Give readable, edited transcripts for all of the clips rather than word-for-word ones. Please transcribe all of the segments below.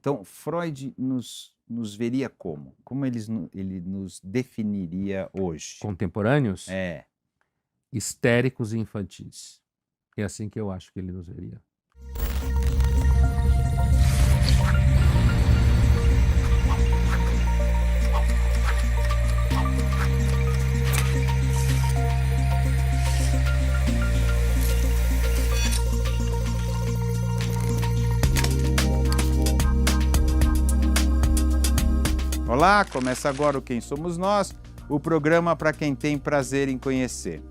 Então, Freud nos veria como? Como ele nos definiria hoje? Contemporâneos, É. histéricos e infantis. É assim que eu acho que ele nos veria. Olá, começa agora o Quem Somos Nós, o programa para quem tem prazer em conhecer.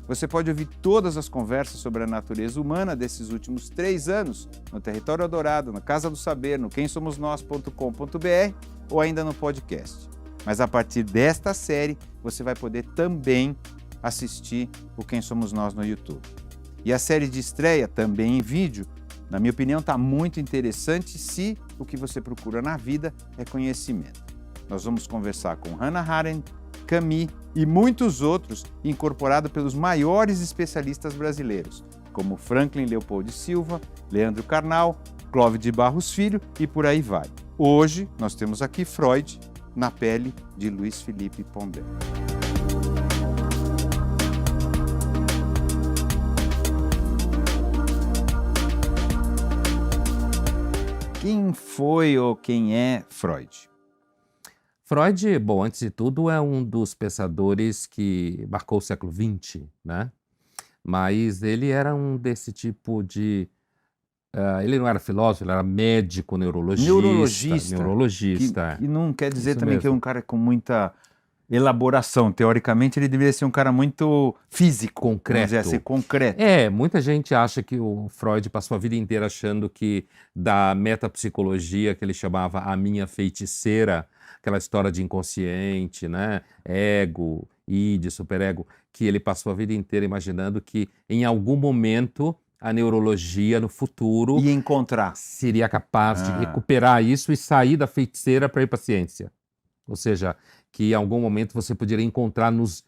Você pode ouvir todas as conversas sobre a natureza humana desses últimos 3 anos no Território Adorado, na Casa do Saber, no quemsomosnós.com.br ou ainda no podcast. Mas a partir desta série, você vai poder também assistir o Quem Somos Nós no YouTube. E a série de estreia, também em vídeo, na minha opinião, está muito interessante se o que você procura na vida é conhecimento. Nós vamos conversar com Hannah Arendt, Camus e muitos outros, incorporado pelos maiores especialistas brasileiros, como Franklin Leopoldo Silva, Leandro Carnal, Clóvis de Barros Filho e por aí vai. Hoje nós temos aqui Freud na pele de Luiz Felipe Pondé. Quem foi ou quem é Freud? Freud, bom, antes de tudo, é um dos pensadores que marcou o século XX, né? Mas ele era um desse tipo de... ele não era filósofo, ele era médico, neurologista. Que não quer dizer Isso também que é um mesmo. cara com muita elaboração. Teoricamente, ele deveria ser um cara muito físico, Concreto. vamos dizer assim, concreto. Muita gente acha que o Freud passou a vida inteira achando que da metapsicologia, que ele chamava a minha feiticeira, aquela história de inconsciente, né? Ego, id, superego, que ele passou a vida inteira imaginando que em algum momento a neurologia no futuro E encontrar. seria capaz de recuperar isso e sair da feiticeira para ir para a ciência. Ou seja, que em algum momento você poderia encontrar nos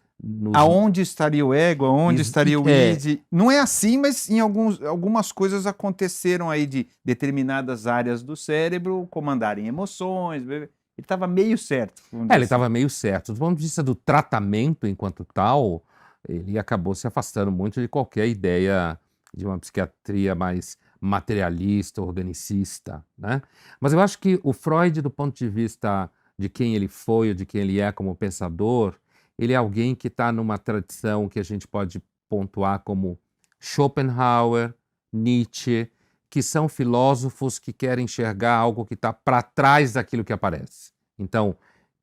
Aonde estaria o ego, aonde estaria o é. id. Não é assim, mas em algumas coisas aconteceram aí de determinadas áreas do cérebro comandarem emoções. Ele estava meio certo. Ele estava meio certo. Do ponto de vista do tratamento enquanto tal, ele acabou se afastando muito de qualquer ideia de uma psiquiatria mais materialista, organicista, né? Mas eu acho que o Freud, do ponto de vista de quem ele foi ou de quem ele é como pensador, ele é alguém que está numa tradição que a gente pode pontuar como Schopenhauer, Nietzsche, que são filósofos que querem enxergar algo que está para trás daquilo que aparece. Então,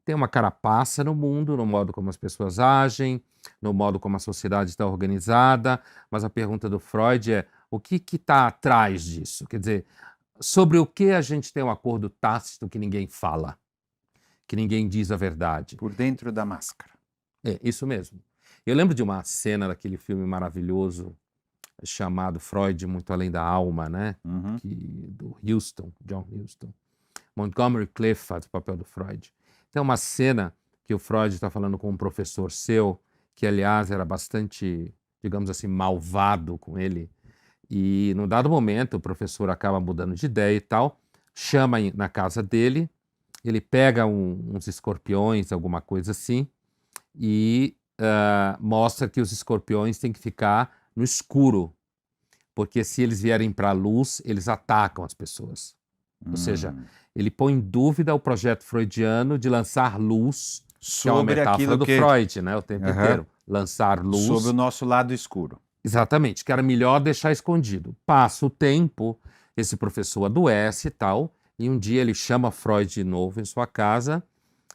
tem uma carapaça no mundo, no modo como as pessoas agem, no modo como a sociedade está organizada, mas a pergunta do Freud é o que está atrás disso? Quer dizer, sobre o que a gente tem um acordo tácito que ninguém fala, que ninguém diz a verdade. Por dentro da máscara. É, isso mesmo. Eu lembro de uma cena daquele filme maravilhoso chamado Freud, Muito Além da Alma, né? Uhum. Do John Huston. Montgomery Clift faz o papel do Freud. Tem uma cena que o Freud está falando com um professor seu, que aliás era bastante, digamos assim, malvado com ele. E num dado momento o professor acaba mudando de ideia e tal, chama na casa dele, ele pega uns escorpiões, alguma coisa assim, e mostra que os escorpiões têm que ficar no escuro, porque se eles vierem para a luz, eles atacam as pessoas. Ou seja, ele põe em dúvida o projeto freudiano de lançar luz, que é uma sobre metáfora aquilo do que... Freud, né, o tempo Aham. inteiro. Lançar luz. Sobre o nosso lado escuro. Exatamente, que era melhor deixar escondido. Passa o tempo, esse professor adoece e tal, e um dia ele chama Freud de novo em sua casa,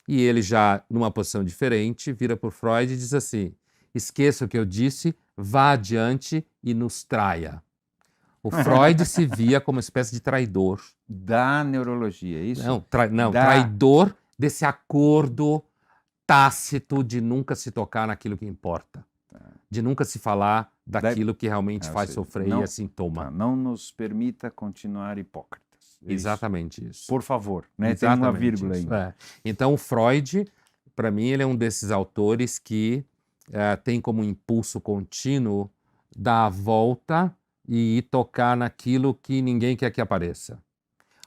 e ele já, numa posição diferente, vira para o Freud e diz assim: esqueça o que eu disse, vá adiante e nos traia. O Freud se via como uma espécie de traidor. Da neurologia, é isso? Não, traidor desse acordo tácito de nunca se tocar naquilo que importa. De nunca se falar daquilo que realmente faz sofrer e é sintoma. Não nos permita continuar hipócritas. Exatamente isso. Por favor, né? Tem uma vírgula aí. Então, o Freud, para mim, ele é um desses autores que tem como impulso contínuo dar a volta e ir tocar naquilo que ninguém quer que apareça.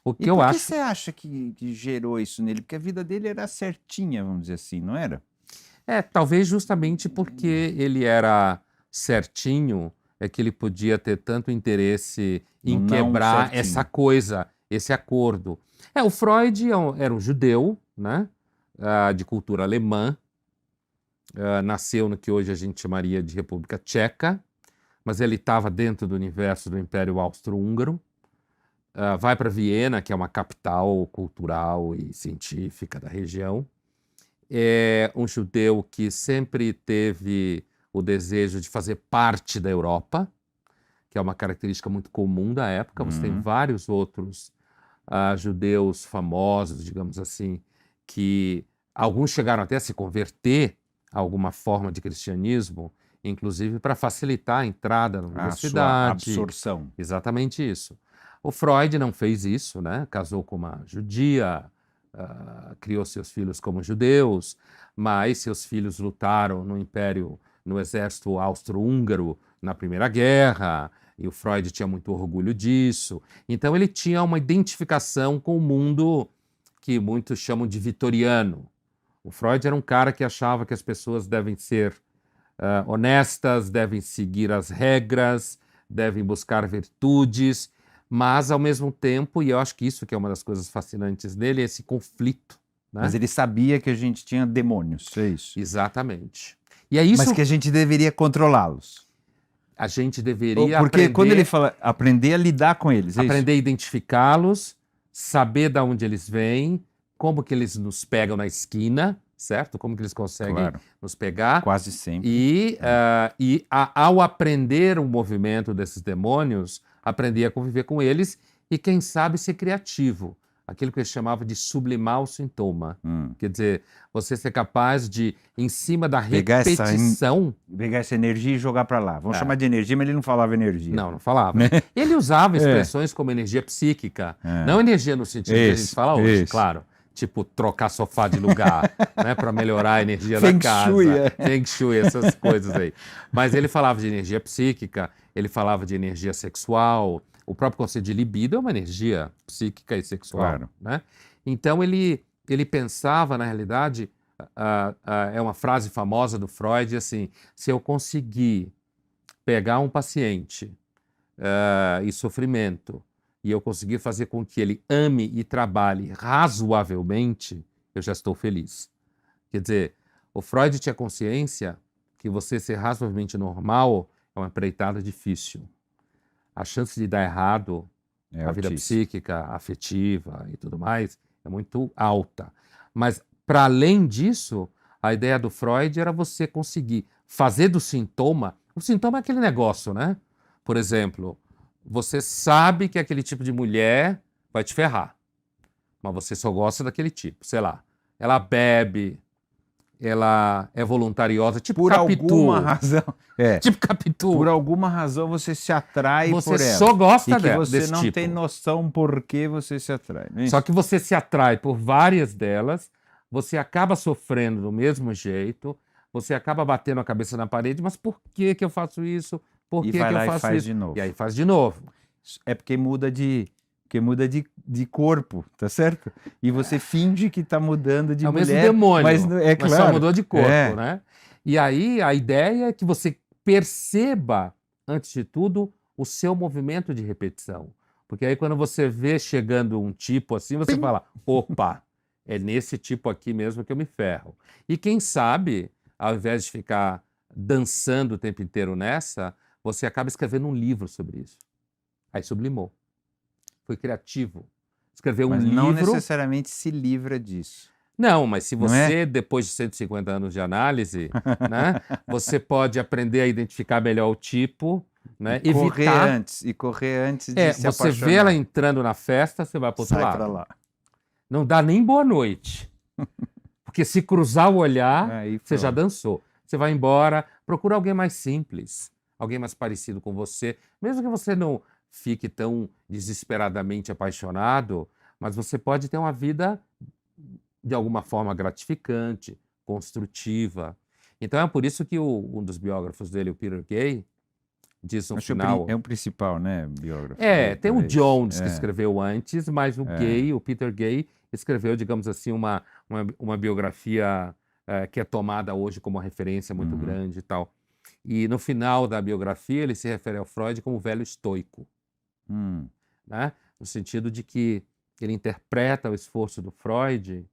O que E eu por que acho você acha que gerou isso nele? Porque a vida dele era certinha, vamos dizer assim, não era? talvez justamente porque ele era certinho, é que ele podia ter tanto interesse No em não quebrar essa certinho. coisa, esse acordo. O Freud era um judeu, né? De cultura alemã, nasceu no que hoje a gente chamaria de República Tcheca, mas ele estava dentro do universo do Império Austro-Húngaro. Vai para Viena, que é uma capital cultural e científica da região. É um judeu que sempre teve o desejo de fazer parte da Europa, que é uma característica muito comum da época. Você tem vários outros judeus famosos, digamos assim, que alguns chegaram até a se converter a alguma forma de cristianismo, inclusive para facilitar a entrada na A sua universidade. absorção. Exatamente isso. O Freud não fez isso, né? Casou com uma judia, criou seus filhos como judeus, mas seus filhos lutaram no exército austro-húngaro na Primeira Guerra, e o Freud tinha muito orgulho disso. Então ele tinha uma identificação com o mundo que muitos chamam de vitoriano. O Freud era um cara que achava que as pessoas devem ser honestas, devem seguir as regras, devem buscar virtudes, mas ao mesmo tempo, e eu acho que isso que é uma das coisas fascinantes dele, é esse conflito, né? Mas ele sabia que a gente tinha demônios, é isso. Exatamente. E é isso Mas que a gente deveria controlá-los. a gente deveria Porque quando ele aprender, fala aprender a lidar com eles, é isso? aprender a identificá-los, saber de onde eles vêm, como que eles nos pegam na esquina, certo? Como que eles conseguem Claro, nos pegar. quase sempre. Ao aprender o movimento desses demônios, aprender a conviver com eles e, quem sabe, ser criativo. Aquilo que eu chamava de sublimar o sintoma. Quer dizer, você ser capaz de, em cima da Pegar essa repetição... Pegar essa energia e jogar para lá. Vamos chamar de energia, mas ele não falava energia. Não falava. Ele usava expressões como energia psíquica, não energia no sentido que a gente fala hoje, claro. Tipo, trocar sofá de lugar, né, para melhorar a energia da casa. Feng Shui, Feng Shui, essas coisas aí. Mas ele falava de energia psíquica, ele falava de energia sexual. O próprio conceito de libido é uma energia psíquica e sexual. Claro. Né? Então, ele pensava, na realidade, é uma frase famosa do Freud, assim, se eu conseguir pegar um paciente em sofrimento e eu conseguir fazer com que ele ame e trabalhe razoavelmente, eu já estou feliz. Quer dizer, o Freud tinha consciência que você ser razoavelmente normal é uma empreitada difícil. A chance de dar errado na vida psíquica, afetiva e tudo mais é muito alta. Mas, para além disso, a ideia do Freud era você conseguir fazer do sintoma... O sintoma é aquele negócio, né? Por exemplo, você sabe que aquele tipo de mulher vai te ferrar, mas você só gosta daquele tipo, sei lá. Ela bebe, ela é voluntariosa, tipo por Capitu. Alguma razão. Tipo Capitu. Por alguma razão você se atrai você por ela. Só gosta e que você desse não tipo. tem noção por que você se atrai. Não é Só isso? que você se atrai por várias delas, você acaba sofrendo do mesmo jeito, você acaba batendo a cabeça na parede, mas por que que eu faço isso? Por E que vai que lá eu e faço faz isso? de novo. E aí faz de novo. É porque muda de corpo, tá certo? E você finge que tá mudando de É o mulher. mesmo demônio, mas é mas claro. só mudou de corpo, É. né? E aí a ideia é que você perceba, antes de tudo, o seu movimento de repetição. Porque aí quando você vê chegando um tipo assim, você fala, opa, é nesse tipo aqui mesmo que eu me ferro. E quem sabe, ao invés de ficar dançando o tempo inteiro nessa, você acaba escrevendo um livro sobre isso. Aí sublimou. Foi criativo. Escreveu um Mas livro... não necessariamente se livra disso. Não, mas se Não você, depois de 150 anos de análise, né, você pode aprender a identificar melhor o tipo, né, E correr evitar... antes de se você apaixonar. vê ela entrando na festa, você vai para o outro Sai lado. pra lá. Não dá nem boa noite. Porque se cruzar o olhar, Aí você já pronto. dançou. Você vai embora, procura alguém mais simples, alguém mais parecido com você, mesmo que você não fique tão desesperadamente apaixonado, mas você pode ter uma vida de alguma forma gratificante, construtiva. Então é por isso que um dos biógrafos dele, o Peter Gay, diz no Acho que final. é um principal, né, biógrafo? Tem o talvez. Jones que escreveu antes, mas o É. o Peter Gay, escreveu, digamos assim, uma biografia que é tomada hoje como uma referência muito Uhum. grande e tal. E no final da biografia ele se refere ao Freud como velho estoico, Hum. né? No sentido de que ele interpreta o esforço do Freud,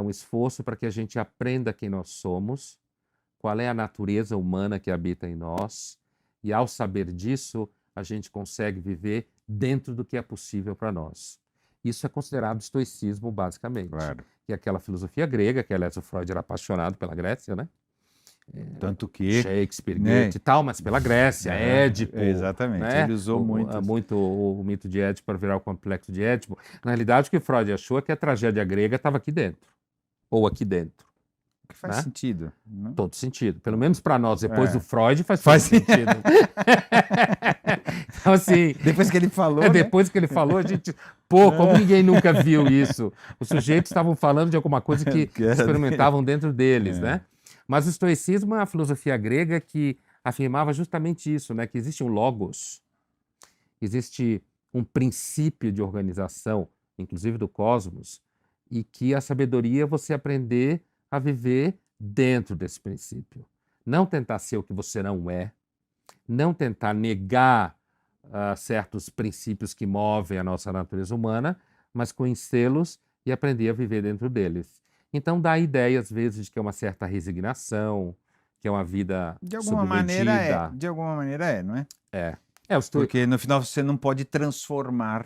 um esforço para que a gente aprenda quem nós somos, qual é a natureza humana que habita em nós, e ao saber disso, a gente consegue viver dentro do que é possível para nós. Isso é considerado estoicismo, basicamente, Claro. que é aquela filosofia grega, que aliás o Freud era apaixonado pela Grécia, né? Tanto que, Shakespeare, né? Goethe e tal, mas pela Grécia, Édipo, Exatamente. né? Ele usou muito. O mito de Édipo para virar o complexo de Édipo. Na realidade, o que Freud achou é que a tragédia grega estava aqui dentro, ou aqui dentro. O que faz né? sentido. Né? Todo sentido. Pelo menos para nós, depois É. do Freud, faz todo Faz- sentido. Então, assim, Depois que ele falou, né? depois que ele falou, a gente. Pô, como ninguém nunca viu isso? Os sujeitos estavam falando de alguma coisa que Que era experimentavam dentro deles, É. né? Mas o estoicismo é uma filosofia grega que afirmava justamente isso, né? Que existe um logos, existe um princípio de organização, inclusive do cosmos, e que a sabedoria é você aprender a viver dentro desse princípio. Não tentar ser o que você não é, não tentar negar certos princípios que movem a nossa natureza humana, mas conhecê-los e aprender a viver dentro deles. Então dá a ideia, às vezes, de que é uma certa resignação, que é uma vida De alguma maneira é. submetida. De alguma maneira é, não é? O estoicismo. Porque no final você não pode transformar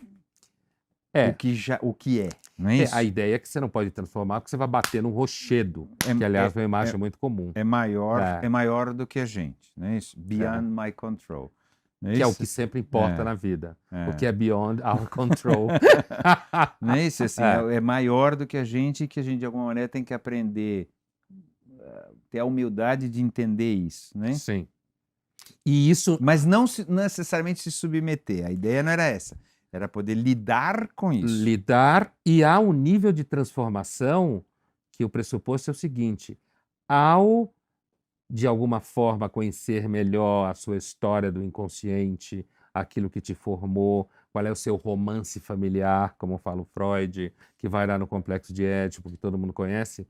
o que é, não é isso? A ideia é que você não pode transformar porque você vai bater num rochedo, que aliás é uma imagem muito comum. É maior do que a gente, não é isso? Beyond my control. Não é Que é o isso? que sempre importa na vida. É. O que é beyond our control. Não é isso? Assim, é maior do que a gente e que a gente, de alguma maneira, tem que aprender, ter a humildade de entender isso, né? Sim. E isso. Mas não necessariamente se submeter. A ideia não era essa. Era poder lidar com isso. Lidar, e há um nível de transformação que o pressuposto é o seguinte: ao, de alguma forma, conhecer melhor a sua história do inconsciente, aquilo que te formou, qual é o seu romance familiar, como fala o Freud, que vai lá no complexo de Édipo, que todo mundo conhece,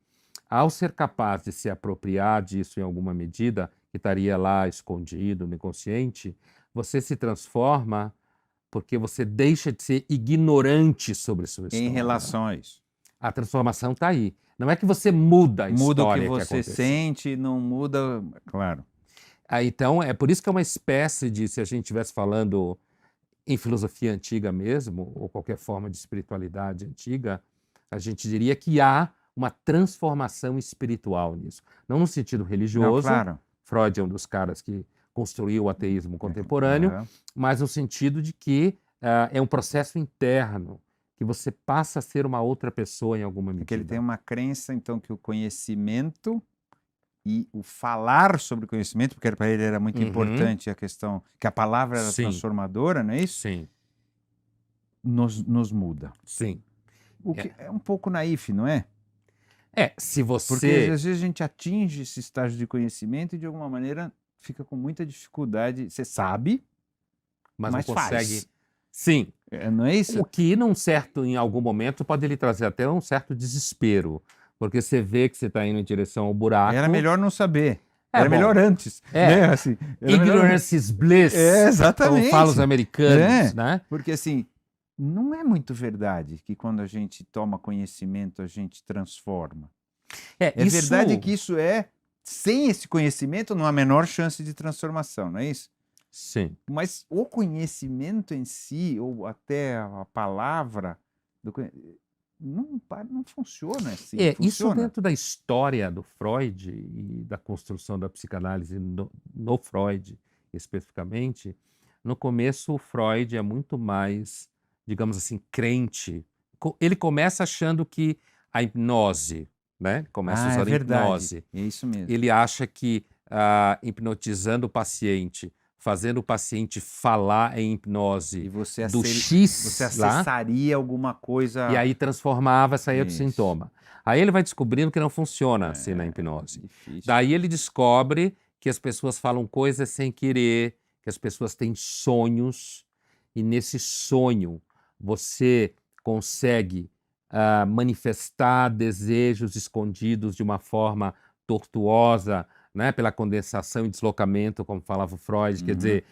ao ser capaz de se apropriar disso em alguma medida, que estaria lá escondido no inconsciente, você se transforma porque você deixa de ser ignorante sobre sua história. Em relação a isso. A transformação está aí. Não é que você muda a Muda o história que você aconteceu. sente, não muda. Claro. Então, é por isso que é uma espécie de, se a gente estivesse falando em filosofia antiga mesmo, ou qualquer forma de espiritualidade antiga, a gente diria que há uma transformação espiritual nisso. Não no sentido religioso. Não, claro. Freud é um dos caras que construiu o ateísmo contemporâneo, mas no sentido de que é um processo interno, que você passa a ser uma outra pessoa em alguma medida. Porque ele tem uma crença, então, que o conhecimento e o falar sobre o conhecimento, porque para ele era muito importante a questão, que a palavra era transformadora, não é isso? Sim. Nos muda. Sim. O que é um pouco naif, não é? Se você... Porque às vezes a gente atinge esse estágio de conhecimento e de alguma maneira fica com muita dificuldade. Você sabe, mas não consegue. Faz. Sim. Não é isso? O que, em algum momento, pode lhe trazer até um certo desespero. Porque você vê que você está indo em direção ao buraco. Era melhor não saber. Era melhor antes. Né? Assim, ignorance is bliss. Exatamente. Como falam os americanos. Né? Porque assim, não é muito verdade que quando a gente toma conhecimento, a gente transforma. Isso... verdade que isso sem esse conhecimento, não há a menor chance de transformação, não é isso? Sim. Mas o conhecimento em si, ou até a palavra, não funciona assim. Isso dentro da história do Freud e da construção da psicanálise no Freud, especificamente, no começo o Freud é muito mais, digamos assim, crente. Ele começa achando que a hipnose, né? Começa a usar a hipnose. É isso mesmo. Ele acha que hipnotizando o paciente, fazendo o paciente falar em hipnose e você você acessaria alguma coisa... E aí transformava, saía do sintoma. Aí ele vai descobrindo que não funciona assim na hipnose. Difícil. Daí ele descobre que as pessoas falam coisas sem querer, que as pessoas têm sonhos e nesse sonho você consegue manifestar desejos escondidos de uma forma tortuosa, né, pela condensação e deslocamento, como falava o Freud, quer dizer,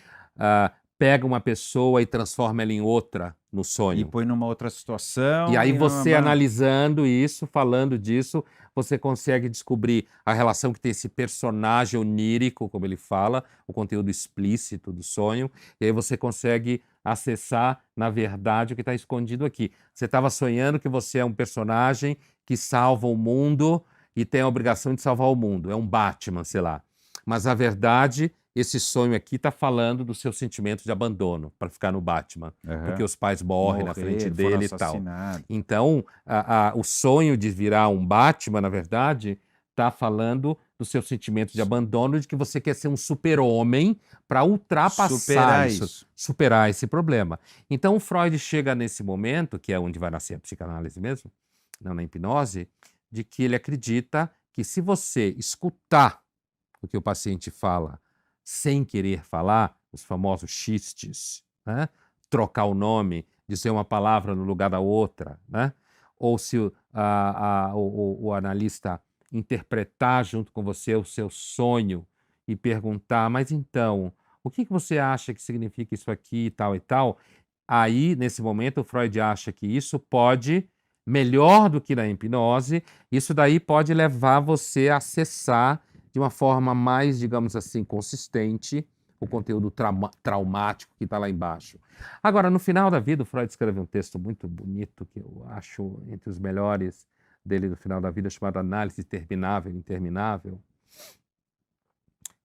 pega uma pessoa e transforma ela em outra no E sonho. põe numa outra situação. E aí e você analisando isso, falando disso, você consegue descobrir a relação que tem esse personagem onírico, como ele fala, o conteúdo explícito do sonho, e aí você consegue acessar, na verdade, o que está escondido aqui. Você estava sonhando que você é um personagem que salva o mundo e tem a obrigação de salvar o mundo. É um Batman, sei lá. Mas, na verdade, esse sonho aqui está falando do seu sentimento de abandono, para ficar no Batman. Porque os pais morrem na frente dele e tal. Então, o sonho de virar um Batman, na verdade, está falando do seu sentimento de abandono, de que você quer ser um super-homem para ultrapassar superar esse problema. Então, o Freud chega nesse momento, que é onde vai nascer a psicanálise mesmo, não na hipnose, de que ele acredita que se você escutar o que o paciente fala sem querer falar, os famosos xistes, né? Trocar o nome, dizer uma palavra no lugar da outra, né? Ou se o analista interpretar junto com você o seu sonho e perguntar, mas então, o que você acha que significa isso aqui e tal? Aí, nesse momento, o Freud acha que isso pode, melhor do que na hipnose, isso daí pode levar você a acessar de uma forma mais, digamos assim, consistente o conteúdo traumático que está lá embaixo. Agora, no final da vida, o Freud escreve um texto muito bonito, que eu acho entre os melhores dele no final da vida, chamado Análise Terminável e Interminável,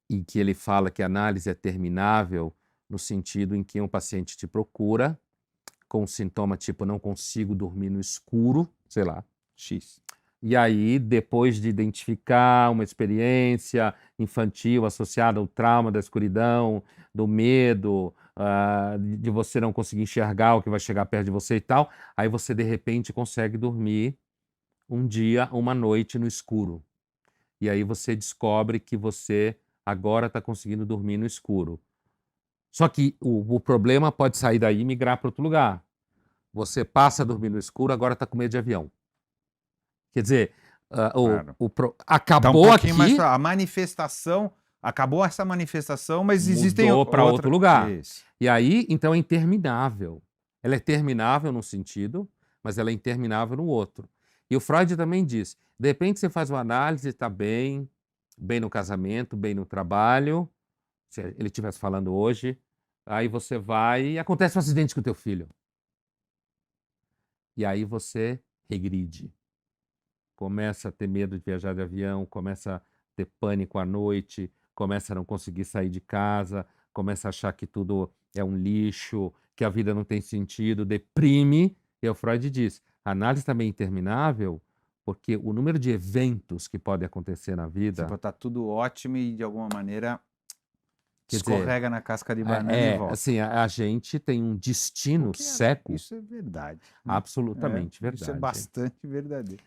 em que ele fala que a análise é terminável no sentido em que um paciente te procura com um sintoma tipo não consigo dormir no escuro, sei lá, X. E aí, depois de identificar uma experiência infantil associada ao trauma da escuridão, do medo, de você não conseguir enxergar o que vai chegar perto de você e tal, aí você, de repente, consegue dormir um dia, uma noite no escuro. E aí você descobre que você agora está conseguindo dormir no escuro. Só que o problema pode sair daí e migrar para outro lugar. Você passa a dormir no escuro, agora está com medo de avião. Quer dizer, acabou aqui... Mais a manifestação, acabou essa manifestação, mas existem... Mudou para outro lugar. Isso. E aí, então, é interminável. Ela é terminável num sentido, mas ela é interminável no outro. E o Freud também diz, de repente você faz uma análise, está bem no casamento, bem no trabalho, se ele estivesse falando hoje, aí você vai e acontece um acidente com o teu filho. E aí você regride. Começa a ter medo de viajar de avião, começa a ter pânico à noite, começa a não conseguir sair de casa, começa a achar que tudo é um lixo, que a vida não tem sentido, deprime. E o Freud diz, a análise também é interminável, porque o número de eventos que podem acontecer na vida... Você pode estar tudo ótimo e, de alguma maneira, escorrega na casca de banana e volta. Assim, a gente tem um destino seco. Isso é verdade. Absolutamente verdade. Isso é bastante verdadeiro.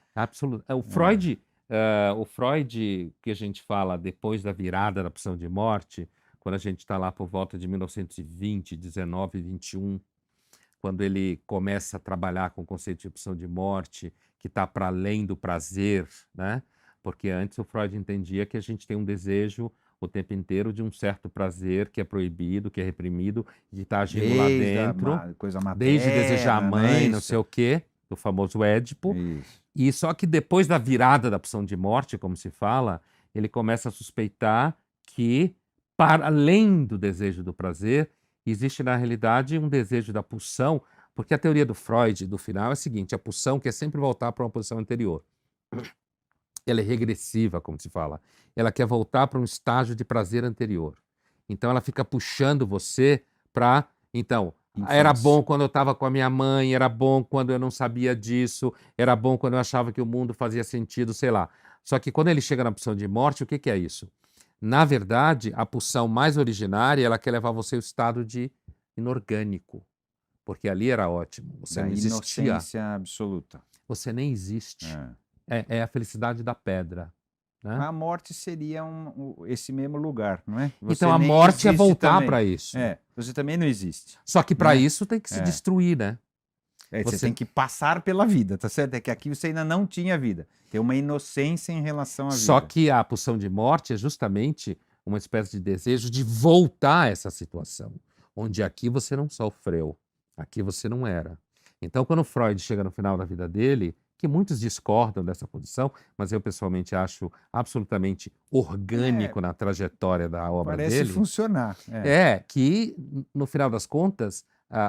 O Freud, que a gente fala depois da virada da pulsão de morte, quando a gente está lá por volta de 1920, 19, 21, quando ele começa a trabalhar com o conceito de pulsão de morte, que está para além do prazer, né? Porque antes o Freud entendia que a gente tem um desejo o tempo inteiro de um certo prazer que é proibido, que é reprimido, de estar agindo lá dentro, coisa materna, desde desejar a mãe, não sei o quê, do famoso Édipo. E só que depois da virada da pulsão de morte, como se fala, ele começa a suspeitar que, para além do desejo do prazer, existe na realidade um desejo da pulsão, porque a teoria do Freud, do final, é a seguinte, a pulsão quer sempre voltar para uma posição anterior. Ela é regressiva, como se fala. Ela quer voltar para um estágio de prazer anterior. Então, ela fica puxando você para... Então, era bom quando eu estava com a minha mãe, era bom quando eu não sabia disso, era bom quando eu achava que o mundo fazia sentido, sei lá. Só que quando ele chega na pulsão de morte, o que é isso? Na verdade, a pulsão mais originária, ela quer levar você ao estado de inorgânico. Porque ali era ótimo. Você não existia. Inocência absoluta. Você nem existe. É a felicidade da pedra, né? A morte seria esse mesmo lugar, não é? Você Então a nem morte é existe voltar também. para isso. Você também não existe, Só que para né? isso tem que se destruir, né? Você Você- tem que passar pela vida, tá certo? É que aqui você ainda não tinha vida. Tem uma inocência em relação à Só vida. que a pulsão de morte é justamente uma espécie de desejo de voltar a essa situação, onde aqui você não sofreu, aqui você não era. Então, quando Freud chega no final da vida dele, que muitos discordam dessa posição, mas eu pessoalmente acho absolutamente orgânico na trajetória da obra Parece dele, funcionar. é que, no final das contas,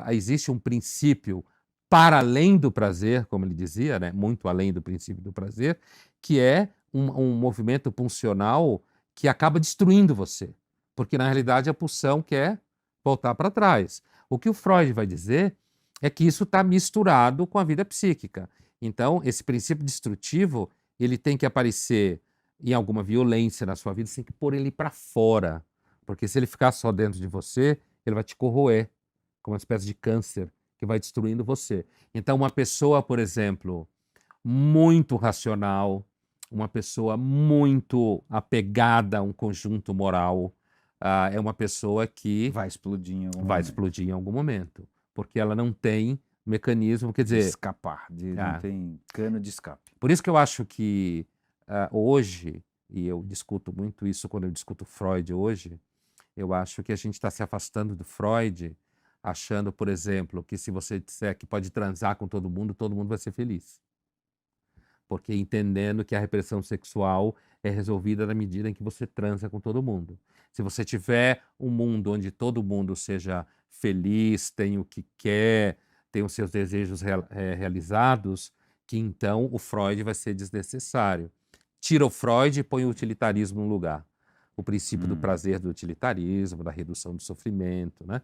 existe um princípio para além do prazer, como ele dizia, né? Muito além do princípio do prazer, que é um movimento pulsional que acaba destruindo você. Porque, na realidade, a pulsão quer voltar para trás. O que o Freud vai dizer é que isso está misturado com a vida psíquica. Então, esse princípio destrutivo, ele tem que aparecer em alguma violência na sua vida, você tem que pôr ele para fora. Porque se ele ficar só dentro de você, ele vai te corroer, como uma espécie de câncer que vai destruindo você. Então, uma pessoa, por exemplo, muito racional, uma pessoa muito apegada a um conjunto moral, é uma pessoa que Vai explodir em algum vai momento. explodir em algum momento, porque ela não tem mecanismo, quer De dizer, escapar, não tem cano de escape. por isso que eu acho que hoje, e eu discuto muito isso quando eu discuto Freud hoje, eu acho que a gente está se afastando do Freud, achando, por exemplo, que se você disser que pode transar com todo mundo vai ser feliz. Porque entendendo que a repressão sexual é resolvida na medida em que você transa com todo mundo. Se você tiver um mundo onde todo mundo seja feliz, tem o que quer, tem os seus desejos realizados, que então o Freud vai ser desnecessário. Tira o Freud e põe o utilitarismo no lugar. O princípio do prazer do utilitarismo, da redução do sofrimento, né?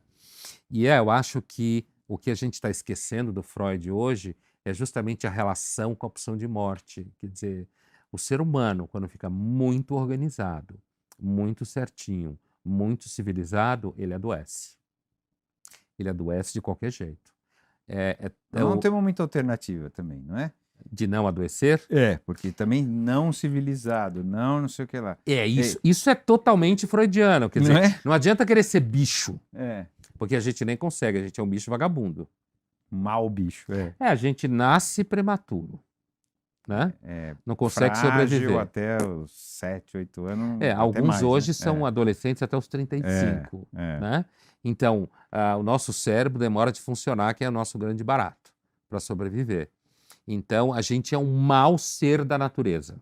E eu acho que o que a gente está esquecendo do Freud hoje é justamente a relação com a opção de morte. Quer dizer, o ser humano, quando fica muito organizado, muito certinho, muito civilizado, ele adoece. Ele adoece de qualquer jeito. Não temos muita alternativa também, não é? De não adoecer? Porque também não civilizado, não sei o que lá. Isso é totalmente freudiano. Quer dizer, Não é? não adianta querer ser bicho, É. porque a gente nem consegue, a gente é um bicho vagabundo. Mau bicho. A gente nasce prematuro, né? Não consegue Frágil sobreviver. até os 7, 8 anos. até Alguns mais, hoje né? são adolescentes até os 35, É. né? Então, o nosso cérebro demora de funcionar, que é o nosso grande barato, para sobreviver. Então, a gente é um mau ser da natureza.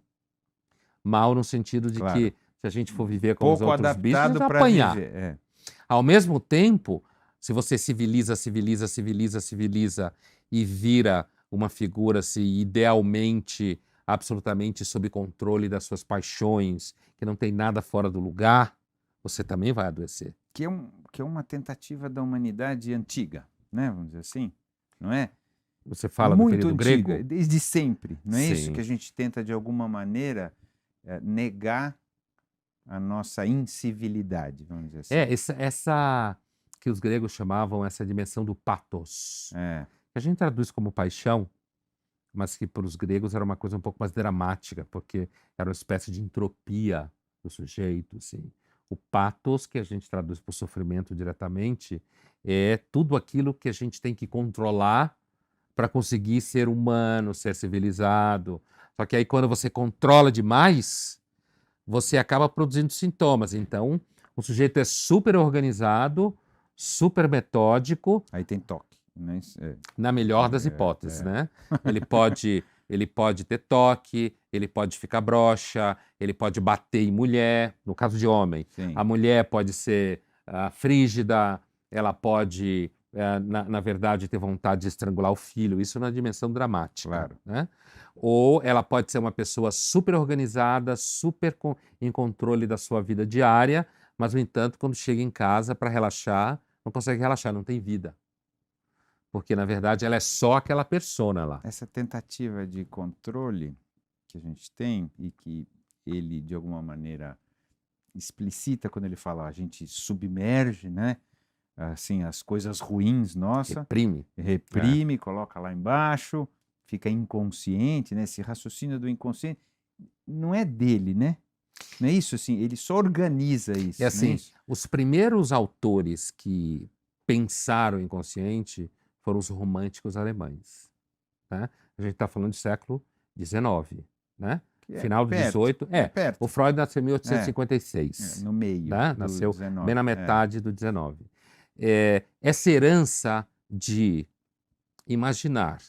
Mal no sentido de Claro. que, se a gente for viver como os Pouco outros bichos, a adaptado gente vai para apanhar. viver. Ao mesmo tempo, se você civiliza e vira uma figura idealmente, absolutamente sob controle das suas paixões, que não tem nada fora do lugar, você também vai adoecer. Que é uma tentativa da humanidade antiga, né? Vamos dizer assim, não é? Você fala Muito do período antiga, grego? desde sempre. Não é isso Sim. que a gente tenta, de alguma maneira, negar a nossa incivilidade, vamos dizer assim. Essa que os gregos chamavam essa dimensão do pathos, que a gente traduz como paixão, mas que para os gregos era uma coisa um pouco mais dramática, porque era uma espécie de entropia do sujeito, assim. O pathos, que a gente traduz por sofrimento diretamente, é tudo aquilo que a gente tem que controlar para conseguir ser humano, ser civilizado. Só que aí quando você controla demais, você acaba produzindo sintomas. Então, o sujeito é super organizado, super metódico, Aí tem toque. Né? na melhor das hipóteses, né? Ele pode ter toque, ele pode ficar broxa, ele pode bater em mulher, no caso de homem. Sim. A mulher pode ser frígida, ela pode, na verdade, ter vontade de estrangular o filho, isso na dimensão dramática. Claro. Né? Ou ela pode ser uma pessoa super organizada, super em controle da sua vida diária, mas, no entanto, quando chega em casa para relaxar, não consegue relaxar, não tem vida. Porque, na verdade, ela é só aquela persona lá. Essa tentativa de controle que a gente tem e que ele, de alguma maneira, explicita quando ele fala, a gente submerge, né? Assim, as coisas ruins, nossa. Reprime. Coloca lá embaixo, fica inconsciente, né? Esse raciocínio do inconsciente. não é dele, né? Não é isso, assim? Ele só organiza isso, É não é assim, isso? os primeiros autores que pensaram o inconsciente foram os românticos alemães, né? A gente está falando do século XIX, né? Que é Final do perto, 18. é O perto. Freud nasceu em É, 1856, no meio né? do Nasceu bem 19. na metade do 19. Essa herança de imaginar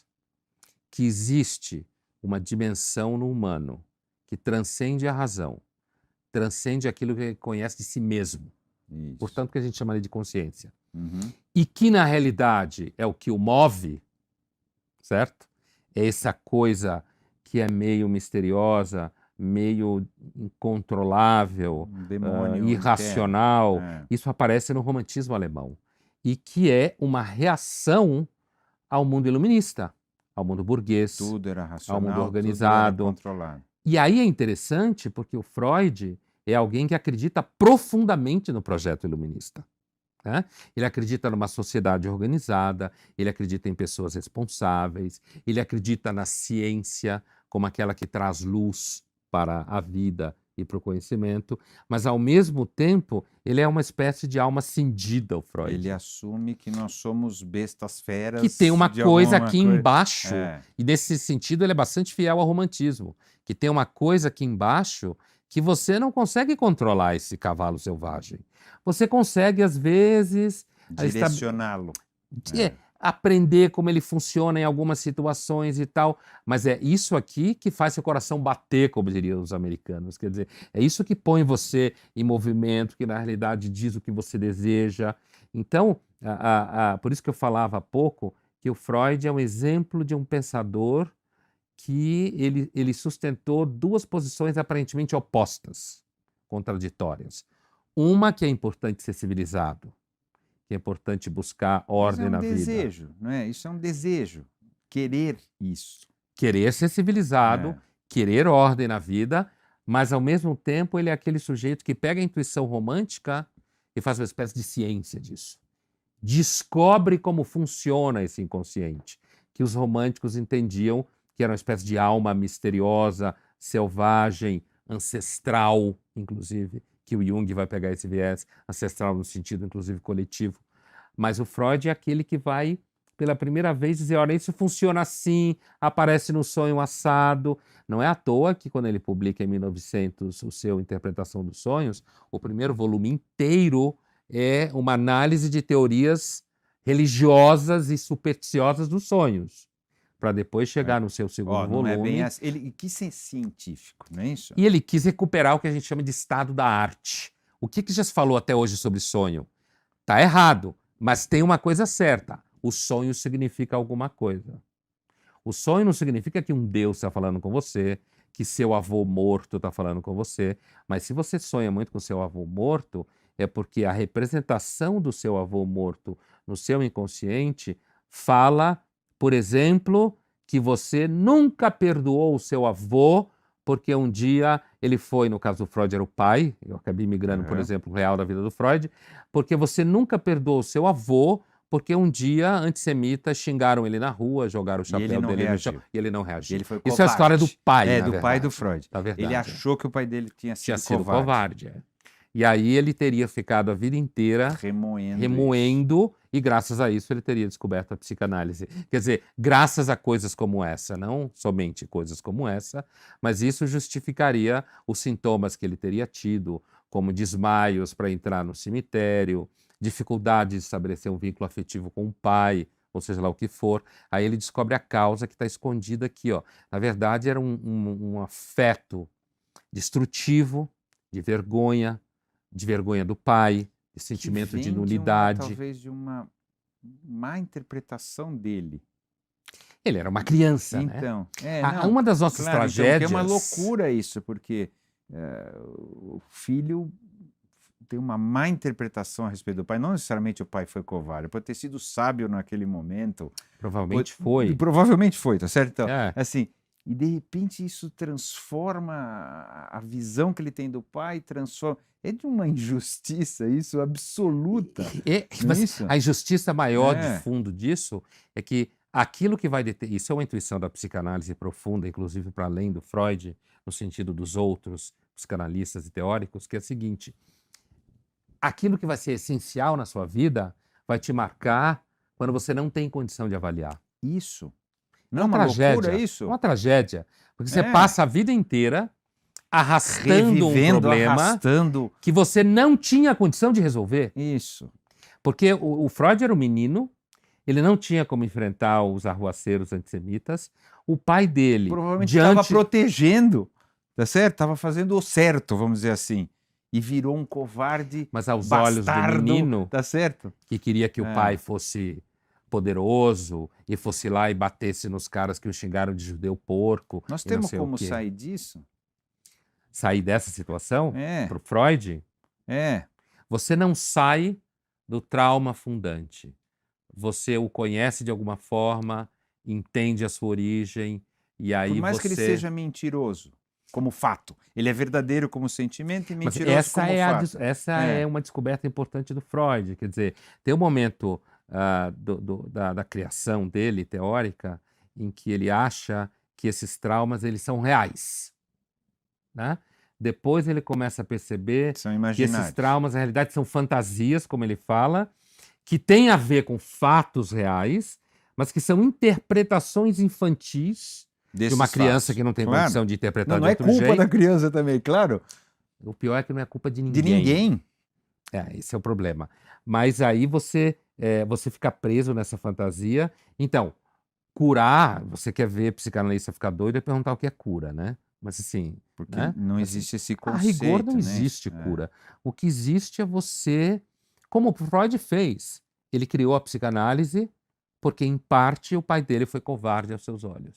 que existe uma dimensão no humano que transcende a razão, transcende aquilo que ele conhece de si mesmo, Isso. portanto que a gente chama de consciência, Uhum. e que na realidade é o que o move, certo? É essa coisa que é meio misteriosa, meio incontrolável, Um demônio irracional. interno. Isso aparece no romantismo alemão. E que é uma reação ao mundo iluminista, ao mundo burguês, Tudo era ao mundo racional, tudo era organizado. controlado. E aí é interessante porque o Freud é alguém que acredita profundamente no projeto iluminista, né? Ele acredita numa sociedade organizada, ele acredita em pessoas responsáveis, ele acredita na ciência como aquela que traz luz para a vida e para o conhecimento, mas ao mesmo tempo ele é uma espécie de alma cindida, o Freud. Ele assume que nós somos bestas feras Que tem uma de coisa alguma aqui coisa. embaixo, É. e nesse sentido ele é bastante fiel ao romantismo, que tem uma coisa aqui embaixo que você não consegue controlar esse cavalo selvagem. Você consegue, às vezes, Direcioná-lo. aprender como ele funciona em algumas situações e tal, mas é isso aqui que faz seu coração bater, como diriam os americanos. Quer dizer, é isso que põe você em movimento, que na realidade diz o que você deseja. Então, por isso que eu falava há pouco que o Freud é um exemplo de um pensador que ele sustentou duas posições aparentemente opostas, contraditórias. Uma que é importante ser civilizado, que é importante buscar ordem na vida. Mas é um desejo, não é? Isso é um desejo. Querer isso. Querer ser civilizado, querer ordem na vida, mas ao mesmo tempo ele é aquele sujeito que pega a intuição romântica e faz uma espécie de ciência disso. Descobre como funciona esse inconsciente, que os românticos entendiam que era uma espécie de alma misteriosa, selvagem, ancestral, inclusive, que o Jung vai pegar esse viés, ancestral no sentido, inclusive, coletivo. Mas o Freud é aquele que vai, pela primeira vez, dizer, olha, isso funciona assim, aparece no sonho assado. Não é à toa que, quando ele publica em 1900 o seu Interpretação dos Sonhos, o primeiro volume inteiro é uma análise de teorias religiosas e supersticiosas dos sonhos, para depois chegar no seu segundo Não é volume. bem assim. Ele quis ser científico, não é isso? E ele quis recuperar o que a gente chama de estado da arte. O que já se falou até hoje sobre sonho? Está errado, mas tem uma coisa certa. O sonho significa alguma coisa. O sonho não significa que um Deus está falando com você, que seu avô morto está falando com você, mas se você sonha muito com seu avô morto, é porque a representação do seu avô morto no seu inconsciente fala, por exemplo, que você nunca perdoou o seu avô porque um dia ele foi, no caso do Freud era o pai, eu acabei migrando, por exemplo, o real da vida do Freud, porque você nunca perdoou o seu avô porque um dia antissemitas xingaram ele na rua, jogaram o chapéu dele no chão e ele não reagiu. Ele foi Isso é a história do pai, do pai do Freud. Na verdade, ele achou que o pai dele tinha sido covarde. E aí ele teria ficado a vida inteira remoendo e graças a isso ele teria descoberto a psicanálise. Quer dizer, graças a coisas como essa, não somente coisas como essa, mas isso justificaria os sintomas que ele teria tido, como desmaios para entrar no cemitério, dificuldade de estabelecer um vínculo afetivo com o pai, ou seja lá o que for. Aí ele descobre a causa que está escondida aqui, ó. Na verdade, era um afeto destrutivo, de vergonha do pai, de sentimento de nulidade. Talvez de uma má interpretação dele. Ele era uma criança, então, né? Uma das nossas tragédias... Então, é uma loucura isso, porque o filho tem uma má interpretação a respeito do pai. Não necessariamente o pai foi covarde, pode ter sido sábio naquele momento. Provavelmente foi. Provavelmente foi, tá certo? Então, assim, e de repente isso transforma a visão que ele tem do pai, transforma... É de uma injustiça isso absoluta. Mas a injustiça maior de fundo disso é que aquilo que vai deter, isso é uma intuição da psicanálise profunda, inclusive para além do Freud, no sentido dos outros psicanalistas e teóricos, que é o seguinte: aquilo que vai ser essencial na sua vida vai te marcar quando você não tem condição de avaliar. Isso. É Não é uma uma loucura tragédia. É isso? uma tragédia. Porque você É. passa a vida inteira arrastando um Revivendo, problema arrastando. que você não tinha condição de resolver. Isso. Porque o Freud era um menino, ele não tinha como enfrentar os arruaceiros antissemitas. O pai dele, Provavelmente estava diante... protegendo, tá certo? Estava fazendo o certo, vamos dizer assim. E virou um covarde Mas aos olhos do bastardo, menino, tá certo? que queria que o É. pai fosse poderoso e fosse lá e batesse nos caras que o xingaram de judeu porco Nós e não temos sei o como quê. sair disso? Sair dessa situação, É. pro Freud, É. você não sai do trauma fundante. Você o conhece de alguma forma, entende a sua origem, e aí Por mais que ele você... seja mentiroso, como fato. Ele é verdadeiro como sentimento e Mas mentiroso como fato. essa É. é uma descoberta importante do Freud. Quer dizer, tem um momento da criação dele, teórica, em que ele acha que esses traumas eles são reais, né? Depois ele começa a perceber São que imaginários. esses traumas, na realidade, são fantasias, como ele fala, que têm a ver com fatos reais, mas que são interpretações infantis de Desses uma criança fatos. que não tem Claro. condição de interpretar Não de é outro culpa jeito. da criança também, claro. O pior é que não é culpa de De ninguém. ninguém. Esse é o problema. Mas aí você fica preso nessa fantasia. Então, curar, você quer ver psicanalista ficar doido e perguntar o que é cura, né? Mas assim, Porque né? não Assim, existe esse a conceito, rigor não né? existe É. cura. O que existe é você, como o Freud fez, ele criou a psicanálise porque, em parte, o pai dele foi covarde aos seus olhos.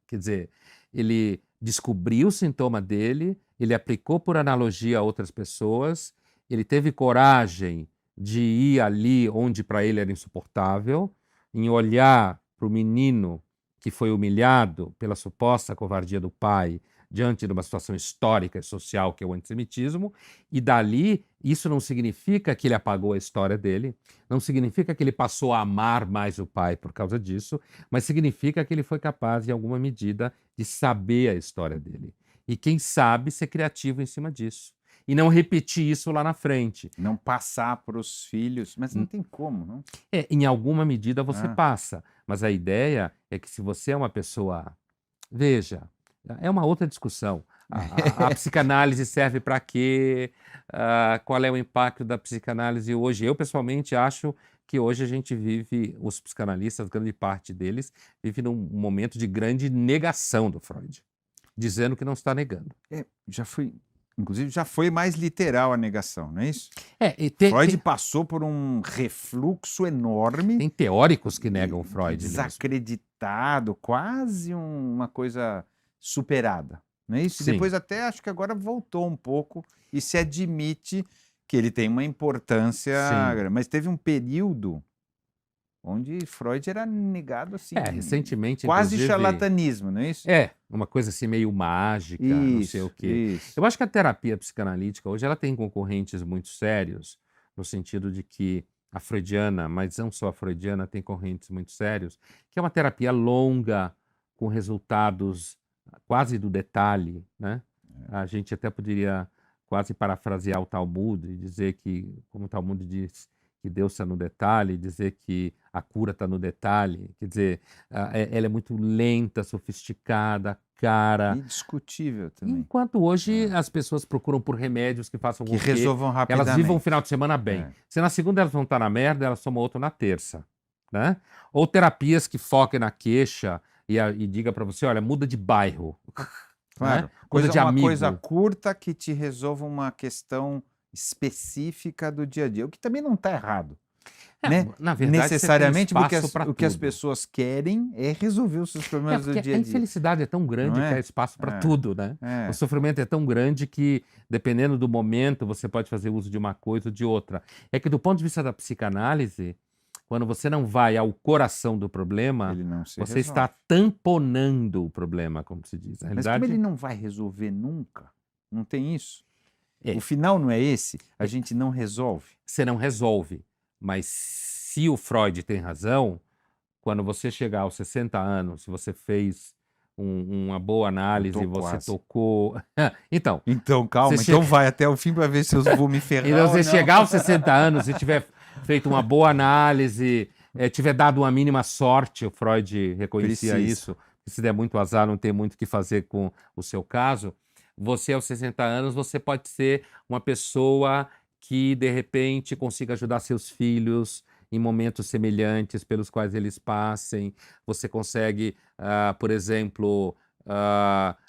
Quer dizer, ele descobriu o sintoma dele, ele aplicou por analogia a outras pessoas, ele teve coragem de ir ali onde para ele era insuportável, em olhar para o menino que foi humilhado pela suposta covardia do pai diante de uma situação histórica e social que é o antissemitismo, e dali isso não significa que ele apagou a história dele, não significa que ele passou a amar mais o pai por causa disso, mas significa que ele foi capaz, em alguma medida, de saber a história dele. E quem sabe ser criativo em cima disso. E não repetir isso lá na frente. Não passar para os filhos, mas não tem como, não? Em alguma medida você Ah. passa, mas a ideia é que se você é uma pessoa... Veja, é uma outra discussão. A psicanálise serve para quê? Qual é o impacto da psicanálise hoje? Eu, pessoalmente, acho que hoje a gente vive, os psicanalistas, grande parte deles, vive num momento de grande negação do Freud, dizendo que não está negando. Inclusive, já foi mais literal a negação, não é isso? E Freud passou por um refluxo enorme. Tem teóricos que negam Freud mesmo. Desacreditado, quase uma coisa superada, não é isso? E Sim. depois até acho que agora voltou um pouco e se admite que ele tem uma importância grande. Mas teve um período onde Freud era negado assim, recentemente, quase inclusive, charlatanismo, não é isso? Uma coisa assim meio mágica, não sei o quê. Isso. Eu acho que a terapia psicanalítica hoje ela tem concorrentes muito sérios, no sentido de que a freudiana, mas não só a freudiana, tem concorrentes muito sérios, que é uma terapia longa, com resultados quase do detalhe, né? A gente até poderia quase parafrasear o Talmud e dizer que, como o Talmud diz, que Deus está no detalhe, dizer que a cura está no detalhe. Quer dizer, ela é muito lenta, sofisticada, cara. Indiscutível também. Enquanto hoje as pessoas procuram por remédios que façam com que resolvam rapidamente. elas vivam o final de semana bem. Se na segunda elas vão estar na merda, elas tomam outro na terça, né? Ou terapias que foquem na queixa e diga para você, olha, muda de bairro. Claro. Né? Muda de uma amigo. coisa curta que te resolva uma questão específica do dia a dia, o que também não está errado. Né? Na verdade, necessariamente, porque o que as pessoas querem é resolver os seus problemas do dia a dia. A infelicidade é tão grande que há espaço para tudo, né? O sofrimento é tão grande que, dependendo do momento, você pode fazer uso de uma coisa ou de outra. É que, do ponto de vista da psicanálise, quando você não vai ao coração do problema, você está tamponando o problema, como se diz. Na realidade, mas como ele não vai resolver nunca, não tem isso? O final não é esse? A gente não resolve? Você não resolve. Mas se o Freud tem razão, quando você chegar aos 60 anos, se você fez uma boa análise, tô você quase. tocou. Então, Então, calma, Você então vai até o fim para ver se eu vou me ferrar então ou você não. chegar aos 60 anos e tiver feito uma boa análise, tiver dado uma mínima sorte, o Freud reconhecia Precisa. isso, que se der muito azar, não tem muito o que fazer com o seu caso, você aos 60 anos, você pode ser uma pessoa que, de repente, consiga ajudar seus filhos em momentos semelhantes pelos quais eles passem. Você consegue, por exemplo,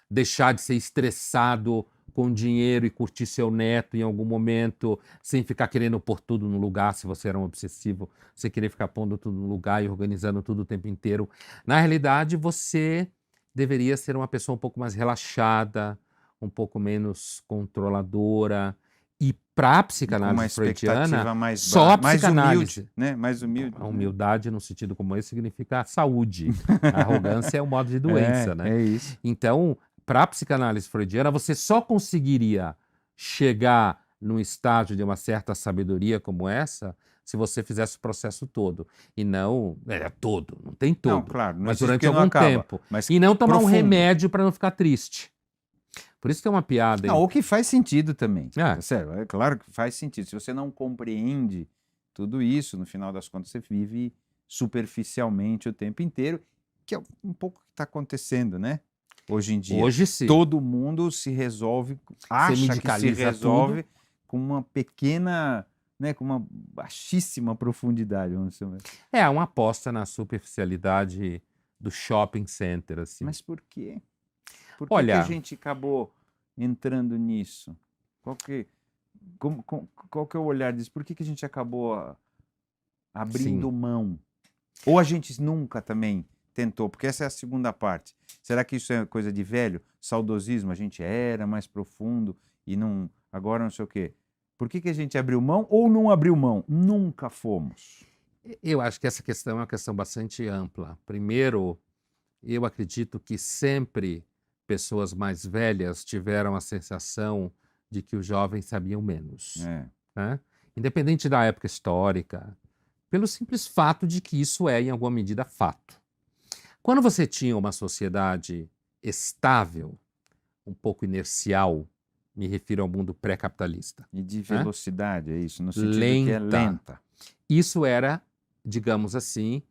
deixar de ser estressado com dinheiro e curtir seu neto em algum momento, sem ficar querendo pôr tudo no lugar, se você era um obsessivo, você querer ficar pondo tudo no lugar e organizando tudo o tempo inteiro. Na realidade, você deveria ser uma pessoa um pouco mais relaxada, um pouco menos controladora. E para a E com uma psicanálise freudiana, expectativa mais só a mais psicanálise. humilde, né? Mais humilde. A humildade, no sentido como esse, significa saúde. A arrogância é um modo de doença, né? É isso. Então, para a psicanálise freudiana, você só conseguiria chegar num estágio de uma certa sabedoria como essa se você fizesse o processo todo. E não todo, não tem todo. Não, claro, não mas existe durante porque não algum acaba, tempo. mas E não tomar um profundo. remédio para não ficar triste. Por isso tem uma piada. Não, o que faz sentido também. É. Tá certo? É claro que faz sentido. Se você não compreende tudo isso, no final das contas, você vive superficialmente o tempo inteiro, que é um pouco o que está acontecendo, né? Hoje em dia. Hoje sim. Todo mundo se resolve, acha que se medicaliza resolve com uma pequena, né, com uma baixíssima profundidade, vamos dizer. É uma aposta na superficialidade do shopping center, assim. Mas por quê? Por que Olha, a gente acabou entrando nisso? Qual que é o olhar disso? Por que a gente acabou abrindo mão? Ou a gente nunca também tentou? Porque essa é a segunda parte. Será que isso é coisa de velho? Saudosismo? A gente era mais profundo e não, agora não sei o quê. Por que a gente abriu mão ou não abriu mão? Nunca fomos. Eu acho que essa questão é uma questão bastante ampla. Primeiro, eu acredito que sempre pessoas mais velhas tiveram a sensação de que os jovens sabiam menos. Né? Independente da época histórica, pelo simples fato de que isso é, em alguma medida, fato. Quando você tinha uma sociedade estável, um pouco inercial, me refiro ao mundo pré-capitalista. E de velocidade, é isso? No sentido que é lenta. Isso era, digamos assim,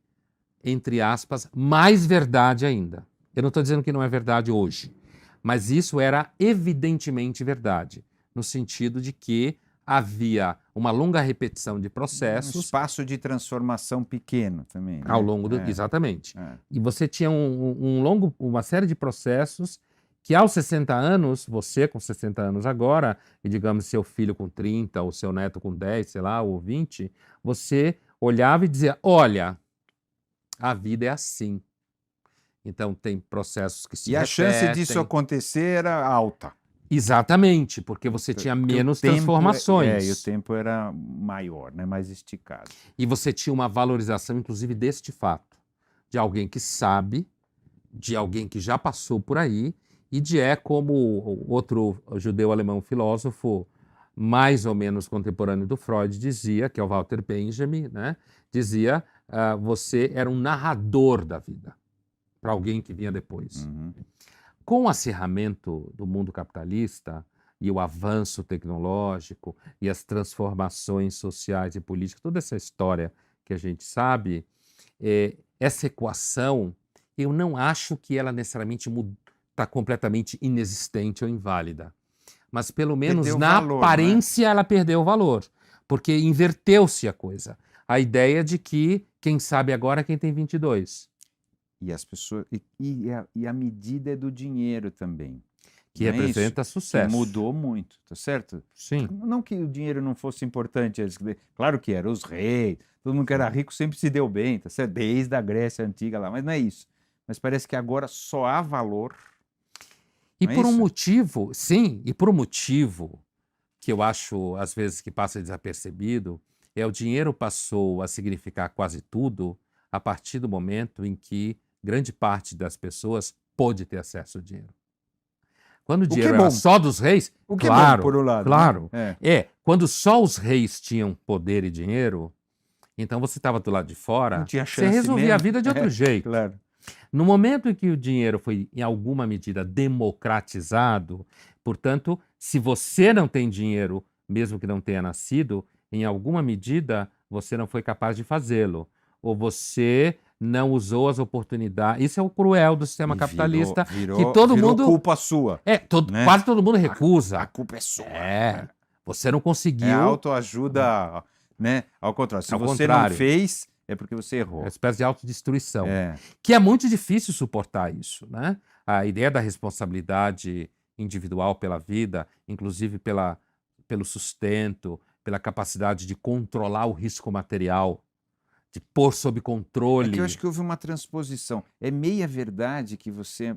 entre aspas, mais verdade ainda. Eu não estou dizendo que não é verdade hoje, mas isso era evidentemente verdade, no sentido de que havia uma longa repetição de processos. Um espaço de transformação pequeno também. Né? Ao longo do... Exatamente. E você tinha uma série de processos que aos 60 anos, você com 60 anos agora, e digamos seu filho com 30, ou seu neto com 10, sei lá, ou 20, você olhava e dizia, olha, a vida é assim. Então tem processos que se repetem. E a chance disso acontecer era alta. Exatamente, porque você tinha menos transformações. E o tempo era maior, né? Mais esticado. E você tinha uma valorização, inclusive, deste fato. De alguém que sabe, de alguém que já passou por aí, e como outro judeu-alemão filósofo, mais ou menos contemporâneo do Freud, dizia, que é o Walter Benjamin, né? Dizia, você era um narrador da vida, para alguém que vinha depois. Com o acirramento do mundo capitalista e o avanço tecnológico e as transformações sociais e políticas, toda essa história que a gente sabe, essa equação, eu não acho que ela necessariamente está completamente inexistente ou inválida. Mas pelo menos na aparência ela perdeu o valor, porque inverteu-se a coisa. A ideia de que quem sabe agora é quem tem 22. E as pessoas e a medida é do dinheiro também. Que representa sucesso. Que mudou muito, tá certo? Sim. Não que o dinheiro não fosse importante, claro que era, os reis, todo mundo que era rico sempre se deu bem, tá certo? Desde a Grécia Antiga lá, mas não é isso. Mas parece que agora só há valor. E por um motivo, sim, e por um motivo que eu acho, às vezes, que passa desapercebido, o dinheiro passou a significar quase tudo a partir do momento em que grande parte das pessoas pôde ter acesso ao dinheiro. Quando o dinheiro era só dos reis, o que é bom, por um lado, claro. Né? Quando só os reis tinham poder e dinheiro, Então você estava do lado de Não fora, tinha você chance resolvia a mesmo. vida de outro jeito. Claro. No momento em que o dinheiro foi, em alguma medida, democratizado, portanto, se você não tem dinheiro, mesmo que não tenha nascido, em alguma medida você não foi capaz de fazê-lo. Ou você não usou as oportunidades. Isso é o cruel do sistema E capitalista, que virou todo mundo. culpa sua, né? Quase todo mundo A recusa. culpa é sua. Você não É conseguiu. autoajuda, né? Ao contrário. Se Ao você contrário. não fez, é porque você É errou. uma espécie de autodestruição. É. Que é muito difícil suportar isso, né? A ideia da responsabilidade individual pela vida, inclusive pelo sustento, pela capacidade de controlar o risco material, de pôr sob É controle. que eu acho que houve uma transposição. É meia verdade que você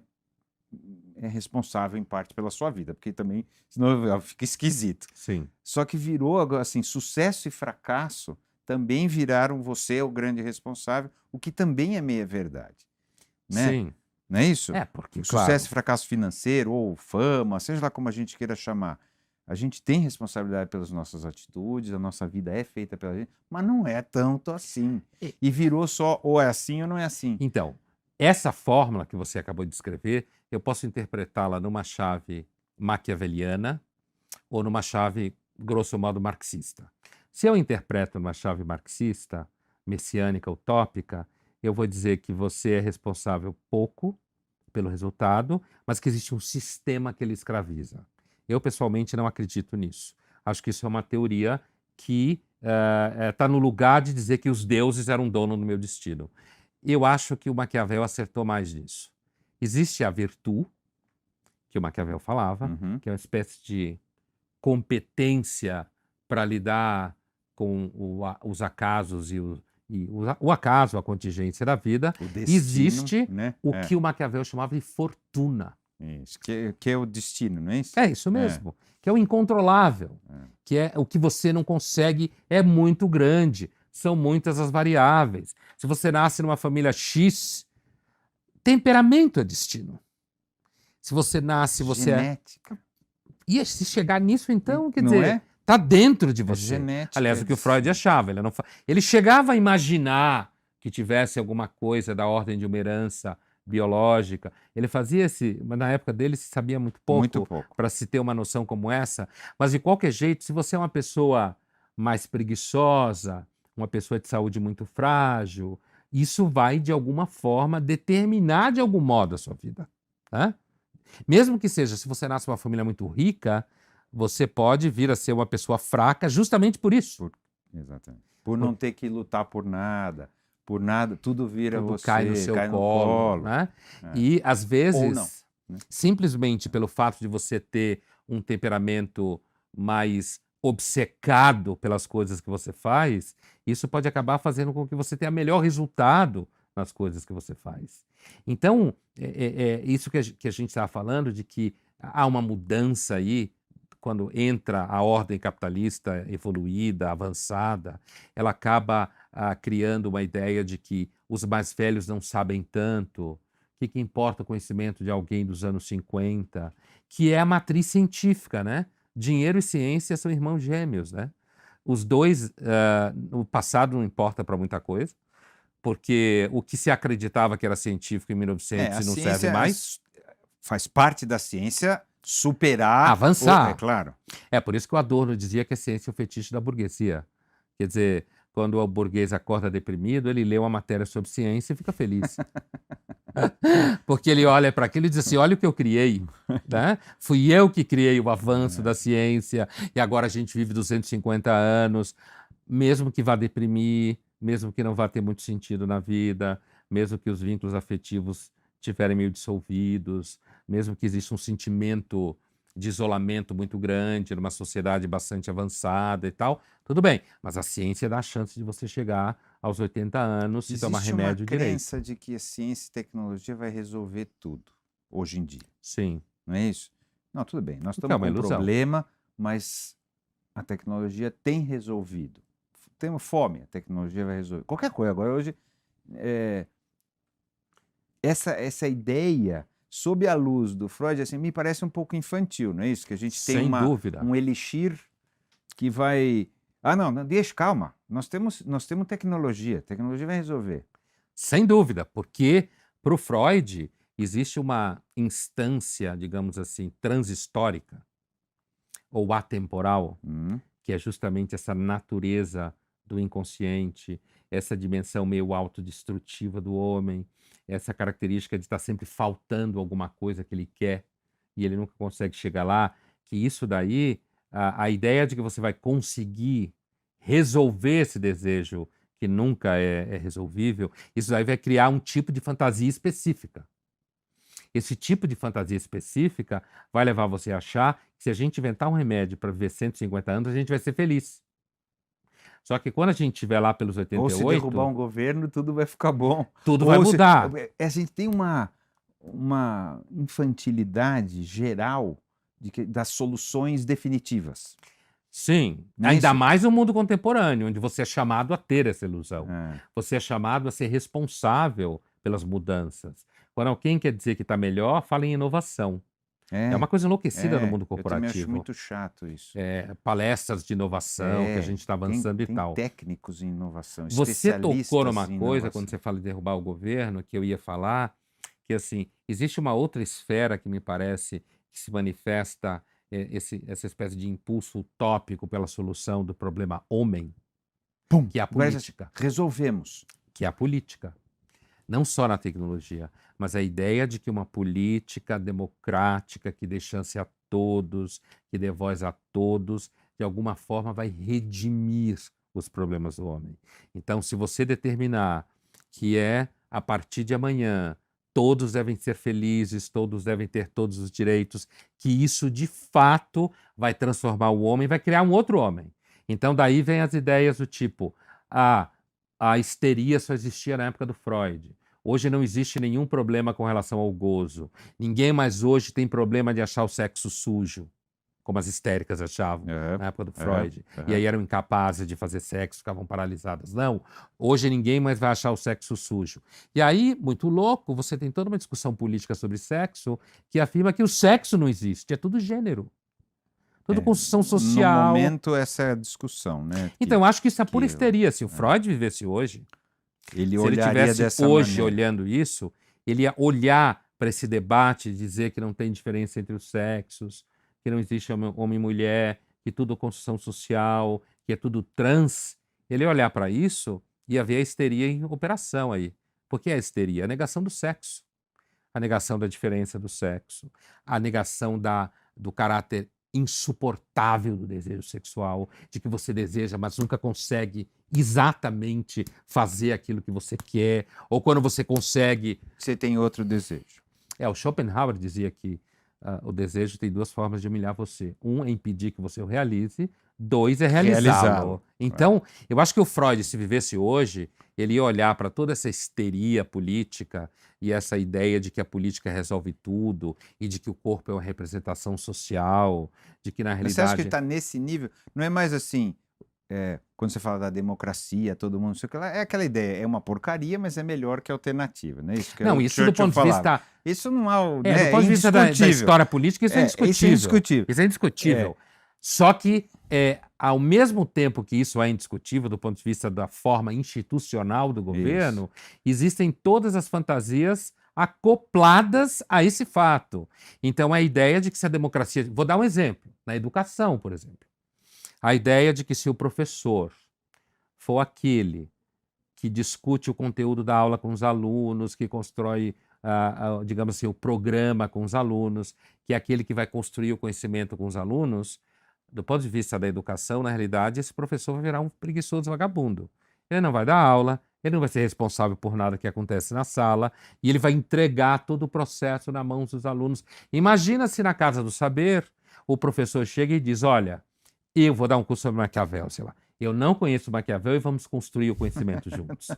é responsável em parte pela sua vida, porque também senão fica esquisito. Sim. Só que virou agora assim, sucesso e fracasso também viraram você o grande responsável, o que também é meia verdade, né? Sim. Não é isso? Porque, O claro, sucesso e fracasso financeiro ou fama, seja lá como a gente queira chamar, a gente tem responsabilidade pelas nossas atitudes, a nossa vida é feita pela gente, mas não é tanto assim. E virou só ou é assim ou não é assim. Então, essa fórmula que você acabou de descrever, eu posso interpretá-la numa chave maquiaveliana ou numa chave, grosso modo, marxista. Se eu interpreto numa chave marxista, messiânica, utópica, eu vou dizer que você é responsável pouco pelo resultado, mas que existe um sistema que ele escraviza. Eu, pessoalmente, não acredito nisso. Acho que isso é uma teoria que está no lugar de dizer que os deuses eram dono do meu destino. Eu acho que o Maquiavel acertou mais nisso. Existe a virtude, que o Maquiavel falava, Uhum. que é uma espécie de competência para lidar com os acasos o acaso, a contingência da vida. O destino, Existe né? o que o Maquiavel chamava de fortuna. Isso, que é o destino, não é isso? É isso mesmo, que é o incontrolável, que é o que você não consegue, é muito grande, são muitas as variáveis. Se você nasce numa família X, temperamento é destino. Se você nasce, você Genética. E se chegar nisso, então, quer Não dizer, é? tá dentro de É você. genética, Aliás, o que o Freud destino. achava, ele chegava a imaginar que tivesse alguma coisa da ordem de uma herança biológica. Ele fazia mas na época dele se sabia muito Muito pouco pouco. para se ter uma noção como essa. Mas de qualquer jeito, se você é uma pessoa mais preguiçosa, uma pessoa de saúde muito frágil, isso vai de alguma forma determinar de algum modo a sua vida, né? Mesmo que seja, se você nasce numa família muito rica, você pode vir a ser uma pessoa fraca justamente por isso. Exatamente. Por não ter que lutar por nada, tudo vira Tudo você, cai no seu cai no colo, né? É. E às vezes, Ou não, né? simplesmente pelo fato de você ter um temperamento mais obcecado pelas coisas que você faz, isso pode acabar fazendo com que você tenha melhor resultado nas coisas que você faz. Então, isso que a gente estava falando, de que há uma mudança aí, quando entra a ordem capitalista evoluída, avançada, ela acaba criando uma ideia de que os mais velhos não sabem tanto, que importa o conhecimento de alguém dos anos 50, que é a matriz científica, né? Dinheiro e ciência são irmãos gêmeos, né? Os dois, no passado não importa para muita coisa, porque o que se acreditava que era científico em 1900 a e não serve ciência mais. faz parte da ciência superar... Avançar. É claro. É por isso que o Adorno dizia que a ciência é o fetiche da burguesia. Quer dizer, quando o burguês acorda deprimido, ele lê uma matéria sobre ciência e fica feliz. Porque ele olha para aquilo e diz assim, olha o que eu criei, né? Fui eu que criei o avanço da ciência e agora a gente vive 250 anos, mesmo que vá deprimir, mesmo que não vá ter muito sentido na vida, mesmo que os vínculos afetivos estiverem meio dissolvidos, mesmo que exista um sentimento de isolamento muito grande numa sociedade bastante avançada e tal, tudo bem, mas a ciência dá a chance de você chegar aos 80 anos e tomar remédio Existe uma direito. crença de que a ciência e tecnologia vai resolver tudo, hoje em dia. Sim. Não é isso? Não, tudo bem, nós O que estamos é uma com um ilusão. problema, mas a tecnologia tem resolvido. Temos fome, a tecnologia vai resolver. Qualquer coisa. Agora, hoje, essa ideia, sob a luz do Freud, assim, me parece um pouco infantil, não é isso? Que a gente tem Sem dúvida. um elixir que vai Não, deixa, calma. Nós temos tecnologia. Tecnologia vai resolver. Sem dúvida, porque para o Freud existe uma instância, digamos assim, transhistórica ou atemporal, Hum, que é justamente essa natureza do inconsciente, essa dimensão meio autodestrutiva do homem, essa característica de estar sempre faltando alguma coisa que ele quer e ele nunca consegue chegar lá, que isso daí, a ideia de que você vai conseguir resolver esse desejo que nunca é resolvível, isso daí vai criar um tipo de fantasia específica. Esse tipo de fantasia específica vai levar você a achar que se a gente inventar um remédio para viver 150 anos, a gente vai ser feliz. Só que quando a gente estiver lá pelos ou se derrubar 88, um governo, tudo vai ficar bom. tudo vai Ou mudar. a gente tem uma infantilidade geral das soluções definitivas. Sim, Não é ainda isso? mais no mundo contemporâneo, onde você é chamado a ter essa ilusão. É. Você é chamado a ser responsável pelas mudanças. Quando alguém quer dizer que está melhor, fala em inovação. É uma coisa enlouquecida no mundo Eu também acho corporativo. muito chato isso. Palestras de inovação, que a gente está avançando e tem tal. técnicos em inovação, Você tocou especialistas numa em coisa, inovação. quando você fala de derrubar o governo, que eu ia falar, que assim, existe uma outra esfera que me parece que se manifesta essa espécie de impulso utópico pela solução do problema homem, Pum! que é a Agora, política. resolvemos. Que é a política. Não só na tecnologia, mas a ideia de que uma política democrática que dê chance a todos, que dê voz a todos, de alguma forma vai redimir os problemas do homem. Então, se você determinar que a partir de amanhã, todos devem ser felizes, todos devem ter todos os direitos, que isso de fato vai transformar o homem, vai criar um outro homem. Então, daí vem as ideias do tipo, a histeria só existia na época do Freud. Hoje não existe nenhum problema com relação ao gozo. Ninguém mais hoje tem problema de achar o sexo sujo, como as histéricas achavam na época do Freud. E aí eram incapazes de fazer sexo, ficavam paralisadas. Não, hoje ninguém mais vai achar o sexo sujo. E aí, muito louco, você tem toda uma discussão política sobre sexo que afirma que o sexo não existe, é tudo gênero. Tudo construção No social. momento, essa é a discussão, né? Então, eu acho que isso é pura que- histeria. Se o Freud vivesse hoje, Ele se ele olharia tivesse dessa hoje maneira. olhando isso, ele ia olhar para esse debate e dizer que não tem diferença entre os sexos, que não existe homem e mulher, que tudo é construção social, que é tudo trans. Ele ia olhar para isso e ia ver a histeria em operação aí. Por que a histeria? A negação do sexo, a negação da diferença do sexo, a negação do caráter insuportável do desejo sexual, de que você deseja, mas nunca consegue exatamente fazer aquilo que você quer, ou quando você consegue. Você tem outro desejo. O Schopenhauer dizia que o desejo tem duas formas de humilhar você. Um é impedir que você o realize, dois é realizá-lo. Então, eu acho que o Freud, se vivesse hoje, ele ia olhar para toda essa histeria política e essa ideia de que a política resolve tudo e de que o corpo é uma representação social, de que na Mas realidade... você acha que ele está nesse nível? Não é mais assim, quando você fala da democracia, todo mundo, não sei o que lá, é aquela ideia, é uma porcaria, mas é melhor que a alternativa, não é isso? Que Não, o isso do Churchill ponto de falava. vista... Isso não há, do né, ponto de vista da indiscutível. história política, isso é indiscutível. Isso é indiscutível. Isso é indiscutível. Só que, ao mesmo tempo que isso é indiscutível do ponto de vista da forma institucional do governo, existem todas as fantasias acopladas a esse fato. Então, a ideia de que se a democracia... Vou dar um exemplo. Na educação, por exemplo. A ideia de que se o professor for aquele que discute o conteúdo da aula com os alunos, que constrói, digamos assim, o programa com os alunos, que é aquele que vai construir o conhecimento com os alunos, do ponto de vista da educação, na realidade, esse professor vai virar um preguiçoso vagabundo. Ele não vai dar aula, ele não vai ser responsável por nada que acontece na sala, e ele vai entregar todo o processo na mão dos alunos. Imagina se na Casa do Saber o professor chega e diz, olha, eu vou dar um curso sobre Maquiavel, sei lá. Eu não conheço Maquiavel e vamos construir o conhecimento juntos.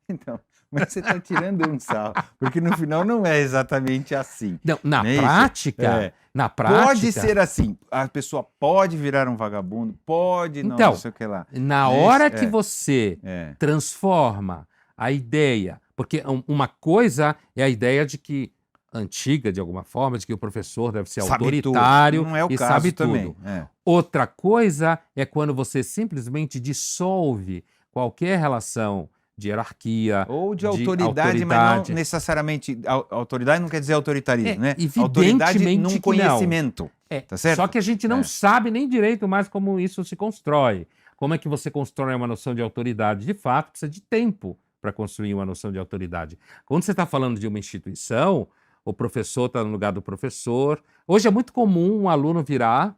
Então, mas você está tirando um sarro, porque no final não é exatamente assim. Não, na Não é prática, isso? Pode ser assim, a pessoa pode virar um vagabundo, pode não sei o que lá. Na hora que você transforma a ideia, porque uma coisa é a ideia de que antiga, de alguma forma, de que o professor deve ser Sabe tudo. autoritário Não é o e caso sabe também. tudo. É. Outra coisa é quando você simplesmente dissolve qualquer relação de hierarquia, Ou de de autoridade, mas não autoridade. necessariamente. Autoridade não quer dizer autoritarismo, né? Evidentemente Autoridade num que não. conhecimento. Tá certo? Só que a gente não É. sabe nem direito mais como isso se constrói. Como é que você constrói uma noção de autoridade? De fato, precisa de tempo para construir uma noção de autoridade. Quando você está falando de uma instituição, o professor está no lugar do professor. Hoje é muito comum um aluno virar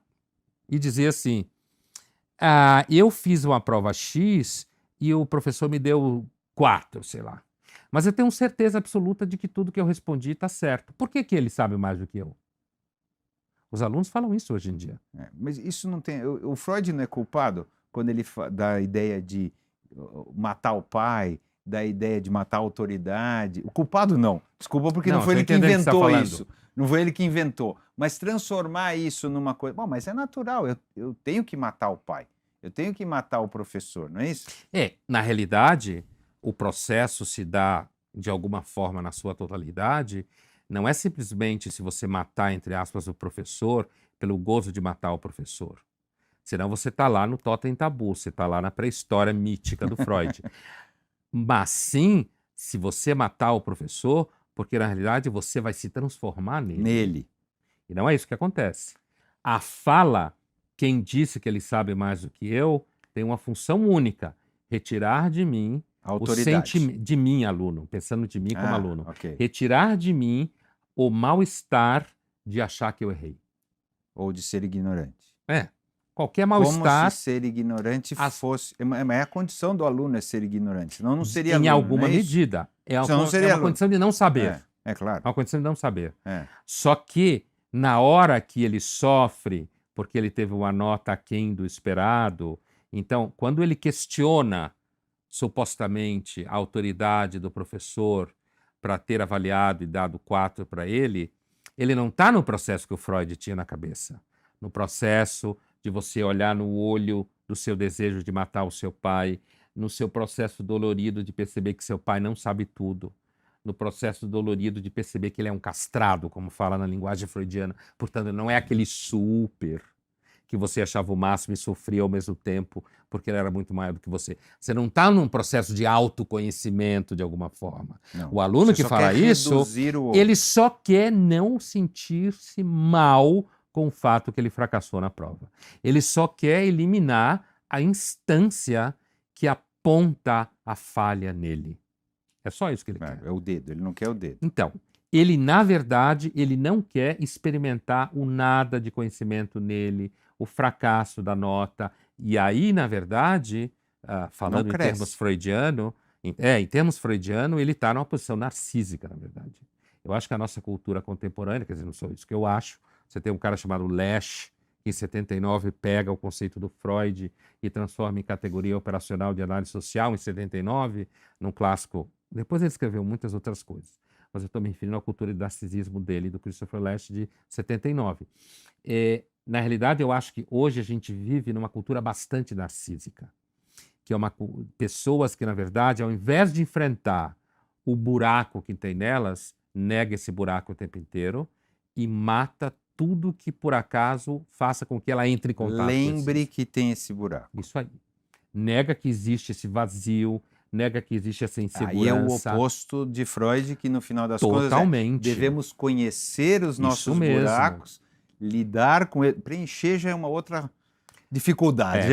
e dizer assim: eu fiz uma prova X e o professor me deu 4, sei lá. Mas eu tenho certeza absoluta de que tudo que eu respondi está certo. Por que ele sabe mais do que eu? Os alunos falam isso hoje em dia. Mas isso não tem. O Freud não é culpado quando ele dá a ideia de matar o pai, da ideia de matar a autoridade. O culpado não. Desculpa, porque não foi ele que inventou isso. Não foi ele que inventou. Mas transformar isso numa coisa. Bom, mas é natural. Eu tenho que matar o pai. Eu tenho que matar o professor, não é isso? Na realidade, o processo se dá de alguma forma na sua totalidade. Não é simplesmente se você matar, entre aspas, o professor pelo gozo de matar o professor. Senão você está lá no Totem Tabu, você está lá na pré-história mítica do Freud. Mas sim, se você matar o professor, porque na realidade você vai se transformar nele. E não é isso que acontece. A fala, quem disse que ele sabe mais do que eu, tem uma função única: retirar de mim o sentimento de mim, aluno, pensando de mim como aluno. Okay. Retirar de mim o mal-estar de achar que eu errei. Ou de ser ignorante. Qualquer mal-estar. Como se ser ignorante fosse. É a condição do aluno é ser ignorante. Senão não seria aluno. Em alguma medida. É uma condição de não saber. É claro. É uma condição de não saber. Só que, na hora que ele sofre, porque ele teve uma nota aquém do esperado, então, quando ele questiona supostamente a autoridade do professor para ter avaliado e dado 4 para ele não está no processo que o Freud tinha na cabeça. No processo de você olhar no olho do seu desejo de matar o seu pai, no seu processo dolorido de perceber que seu pai não sabe tudo, no processo dolorido de perceber que ele é um castrado, como fala na linguagem freudiana. Portanto, não é aquele super que você achava o máximo e sofria ao mesmo tempo, porque ele era muito maior do que você. Você não está num processo de autoconhecimento de alguma forma. Não. O aluno que fala isso, ele só quer não sentir-se mal com o fato que ele fracassou na prova. Ele só quer eliminar a instância que aponta a falha nele. É só isso que ele quer. É o dedo, ele não quer o dedo. Então, ele, na verdade, ele não quer experimentar o nada de conhecimento nele, o fracasso da nota. E aí, na verdade, falando em termos freudiano, em termos freudiano, ele está numa posição narcísica, na verdade. Eu acho que a nossa cultura contemporânea, quer dizer, não sou isso que eu acho, você tem um cara chamado Lesch, que em 79 pega o conceito do Freud e transforma em categoria operacional de análise social, em 79, num clássico. Depois ele escreveu muitas outras coisas, mas eu estou me referindo à cultura de narcisismo dele, do Christopher Lasch, de 79. Na realidade, eu acho que hoje a gente vive numa cultura bastante narcísica, que é pessoas que, na verdade, ao invés de enfrentar o buraco que tem nelas, nega esse buraco o tempo inteiro e mata tudo que, por acaso, faça com que ela entre em contato. Lembre que tem esse buraco. Isso aí. Nega que existe esse vazio, nega que existe essa insegurança. Aí é o oposto de Freud, que no final das contas devemos conhecer os nossos buracos, lidar com ele. Preencher já é uma outra dificuldade.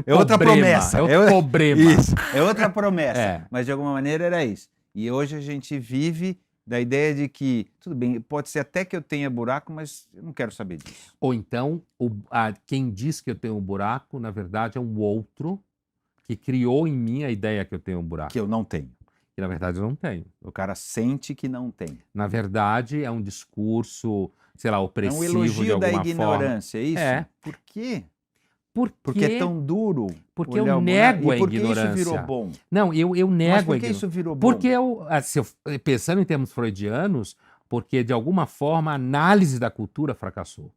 É outra promessa. É outro problema. Isso, é outra promessa. Mas de alguma maneira era isso. E hoje a gente vive da ideia de que, tudo bem, pode ser até que eu tenha buraco, mas eu não quero saber disso. Ou então, quem diz que eu tenho um buraco, na verdade, é um outro que criou em mim a ideia que eu tenho um buraco. Que eu não tenho. Que, na verdade, eu não tenho. O cara sente que não tem. Na verdade, é um discurso, sei lá, opressivo de alguma forma. É um elogio da ignorância, é isso? Por quê? Porque é tão duro. Porque eu nego a ignorância. E por que isso virou bom? Não, eu nego. Mas por que isso virou bom? Porque pensando em termos freudianos, porque de alguma forma a análise da cultura fracassou.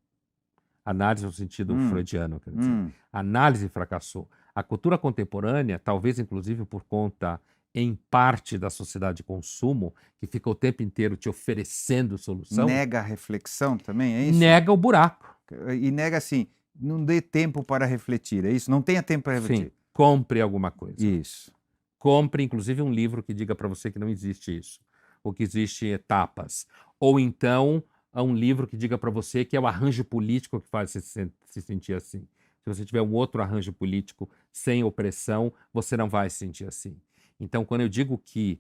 Análise no sentido freudiano, quer dizer. A análise fracassou. A cultura contemporânea, talvez inclusive por conta em parte da sociedade de consumo, que fica o tempo inteiro te oferecendo solução, Nega a reflexão também, é isso? nega o buraco. E nega assim, não dê tempo para refletir, é isso? Não tenha tempo para refletir. Sim, compre alguma coisa. Isso. Compre, inclusive, um livro que diga para você que não existe isso, ou que existe etapas. Ou então, um livro que diga para você que é o arranjo político que faz você se sentir assim. Se você tiver um outro arranjo político sem opressão, você não vai se sentir assim. Então, quando eu digo que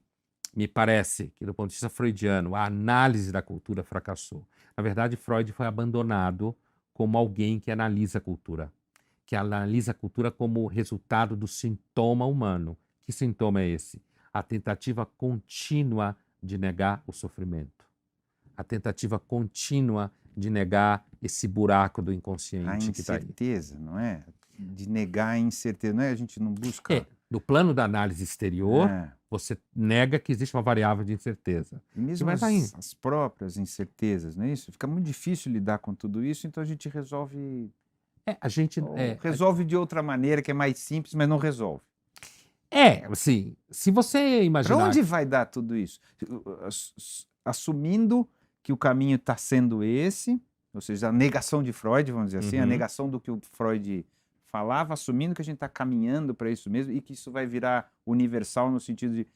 me parece que, do ponto de vista freudiano, a análise da cultura fracassou, na verdade, Freud foi abandonado como alguém que analisa a cultura, que analisa a cultura como resultado do sintoma humano. Que sintoma é esse? A tentativa contínua de negar o sofrimento. A tentativa contínua de negar esse buraco do A inconsciente que está aí. incerteza, não é? De negar a incerteza, não é? A gente não busca... No plano da análise exterior, É. você nega que existe uma variável de incerteza. E mesmo vai as, estar aí. as próprias incertezas, não é isso? Fica muito difícil lidar com tudo isso, então a gente resolve... A gente... ou resolve de outra maneira, que é mais simples, mas não resolve. Assim, se você Para imaginar... onde vai dar tudo isso? Assumindo que o caminho está sendo esse, ou seja, a negação de Freud, vamos dizer assim, a Uhum. negação do que o Freud falava, assumindo que a gente está caminhando para isso mesmo e que isso vai virar universal no sentido de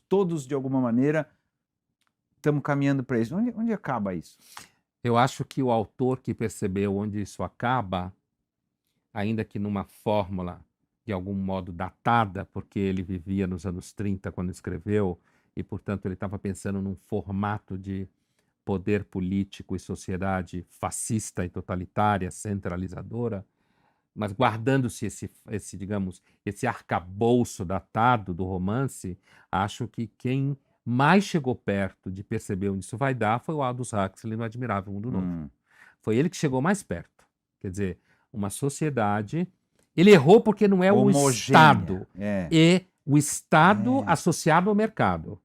todos de alguma maneira, estamos caminhando para isso. Onde acaba isso? Eu acho que o autor que percebeu onde isso acaba, ainda que numa fórmula de algum modo datada, porque ele vivia nos anos 30 quando escreveu, e, portanto, ele estava pensando num formato de poder político e sociedade fascista e totalitária, centralizadora, mas guardando-se digamos, esse arcabouço datado do romance, acho que quem mais chegou perto de perceber onde isso vai dar foi o Aldous Huxley no Admirável Mundo Novo. Foi ele que chegou mais perto. Quer dizer, uma sociedade... Ele errou porque não é o Homogênea. Estado, É. é o Estado associado ao mercado.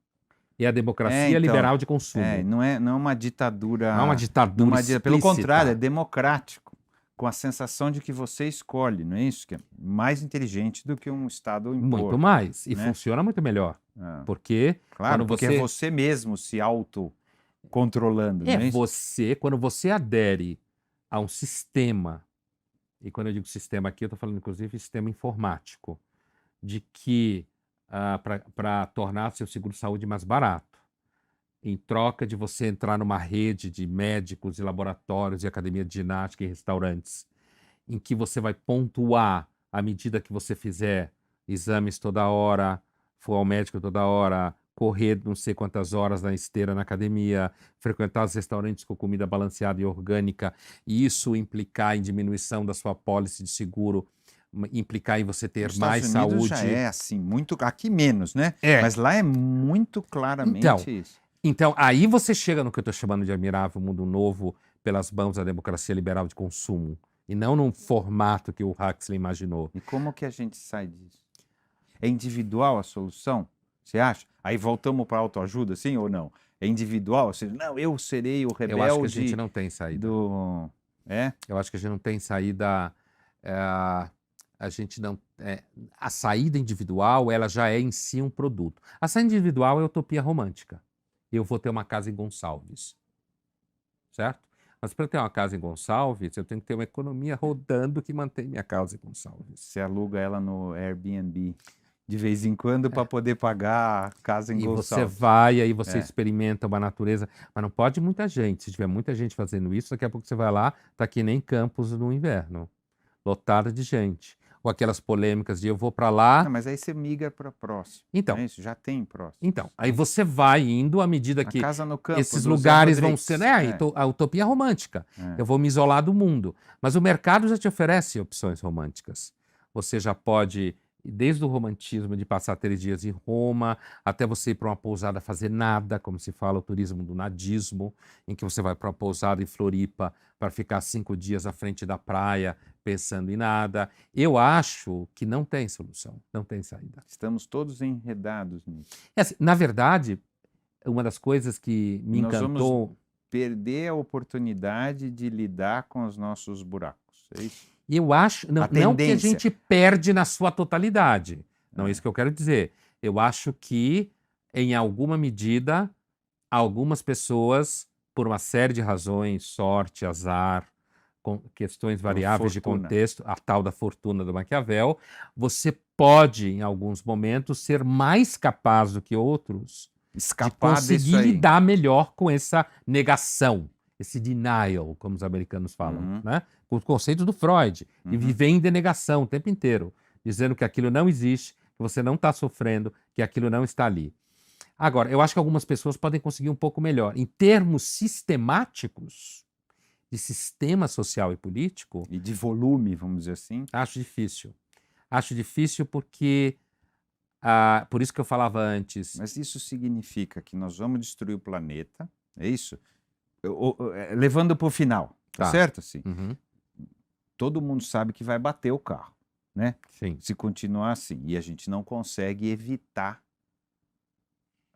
E a democracia então, liberal de consumo. Não é uma ditadura... Não é uma ditadura Pelo explícita. contrário, é democrático, com a sensação de que você escolhe, não é isso? Que é mais inteligente do que um Estado impor. Muito mais. E né? funciona muito melhor. Ah, Porque claro, quando porque é você mesmo se autocontrolando, não é isso? quando você adere a um sistema, e quando eu digo sistema aqui, eu estou falando inclusive sistema informático, de que para tornar seu seguro-saúde mais barato, em troca de você entrar numa rede de médicos e laboratórios e academia de ginástica e restaurantes, em que você vai pontuar à medida que você fizer exames toda hora, for ao médico toda hora, correr não sei quantas horas na esteira na academia, frequentar os restaurantes com comida balanceada e orgânica, e isso implicar em diminuição da sua apólice de seguro, implicar em você ter Nos mais Estados Unidos saúde. já é assim, muito aqui menos, né? Mas lá é muito claramente isso. Então, aí você chega no que eu estou chamando de Admirável Mundo Novo pelas mãos da democracia liberal de consumo, e não num formato que o Huxley imaginou. E como que a gente sai disso? É individual a solução? Você acha? Aí voltamos para a autoajuda, sim ou não? É individual? Ou seja, não, eu serei o rebelde. Eu acho que a gente não tem saída. Eu acho que a gente não tem saída. A gente não. A saída individual, ela já é em si um produto. A saída individual é utopia romântica. Eu vou ter uma casa em Gonçalves. Certo? Mas para eu ter uma casa em Gonçalves, eu tenho que ter uma economia rodando que mantém minha casa em Gonçalves. Você aluga ela no Airbnb de vez em quando para poder pagar a casa em Gonçalves. E você vai, aí você experimenta uma natureza, mas não pode muita gente. Se tiver muita gente fazendo isso, daqui a pouco você vai lá, tá que nem Campos no inverno, lotada de gente. Ou aquelas polêmicas de eu vou para lá... Não, mas aí você migra para próximo. Então, isso já tem próximo. Então, aí você vai indo à medida que casa no campo, esses lugares vão ser... a utopia romântica. Eu vou me isolar do mundo. Mas o mercado já te oferece opções românticas. Você já pode... Desde o romantismo de passar 3 dias em Roma, até você ir para uma pousada fazer nada, como se fala o turismo do nadismo, em que você vai para uma pousada em Floripa para ficar 5 dias à frente da praia pensando em nada. Eu acho que não tem solução, não tem saída. Estamos todos enredados nisso. Assim, na verdade, uma das coisas que me encantou... Nós vamos perder a oportunidade de lidar com os nossos buracos, é isso? Eu acho, não que a gente perde na sua totalidade, não é isso que eu quero dizer. Eu acho que, em alguma medida, algumas pessoas, por uma série de razões, sorte, azar, questões variáveis de fortuna. contexto, a tal da fortuna do Maquiavel, você pode, em alguns momentos, ser mais capaz do que outros de Escapar disso conseguir aí. lidar melhor com essa negação, esse denial, como os americanos falam, Uhum. né? Com o conceito do Freud, de Uhum. viver em denegação o tempo inteiro, dizendo que aquilo não existe, que você não está sofrendo, que aquilo não está ali. Agora, eu acho que algumas pessoas podem conseguir um pouco melhor. Em termos sistemáticos, de sistema social e político, E de volume, vamos dizer assim. acho difícil. Acho difícil porque, por isso que eu falava antes, Mas isso significa que nós vamos destruir o planeta, é isso? Levando para o final, tá Tá. certo? Assim, uhum, todo mundo sabe que vai bater o carro, né? sim, Se continuar assim. E a gente não consegue evitar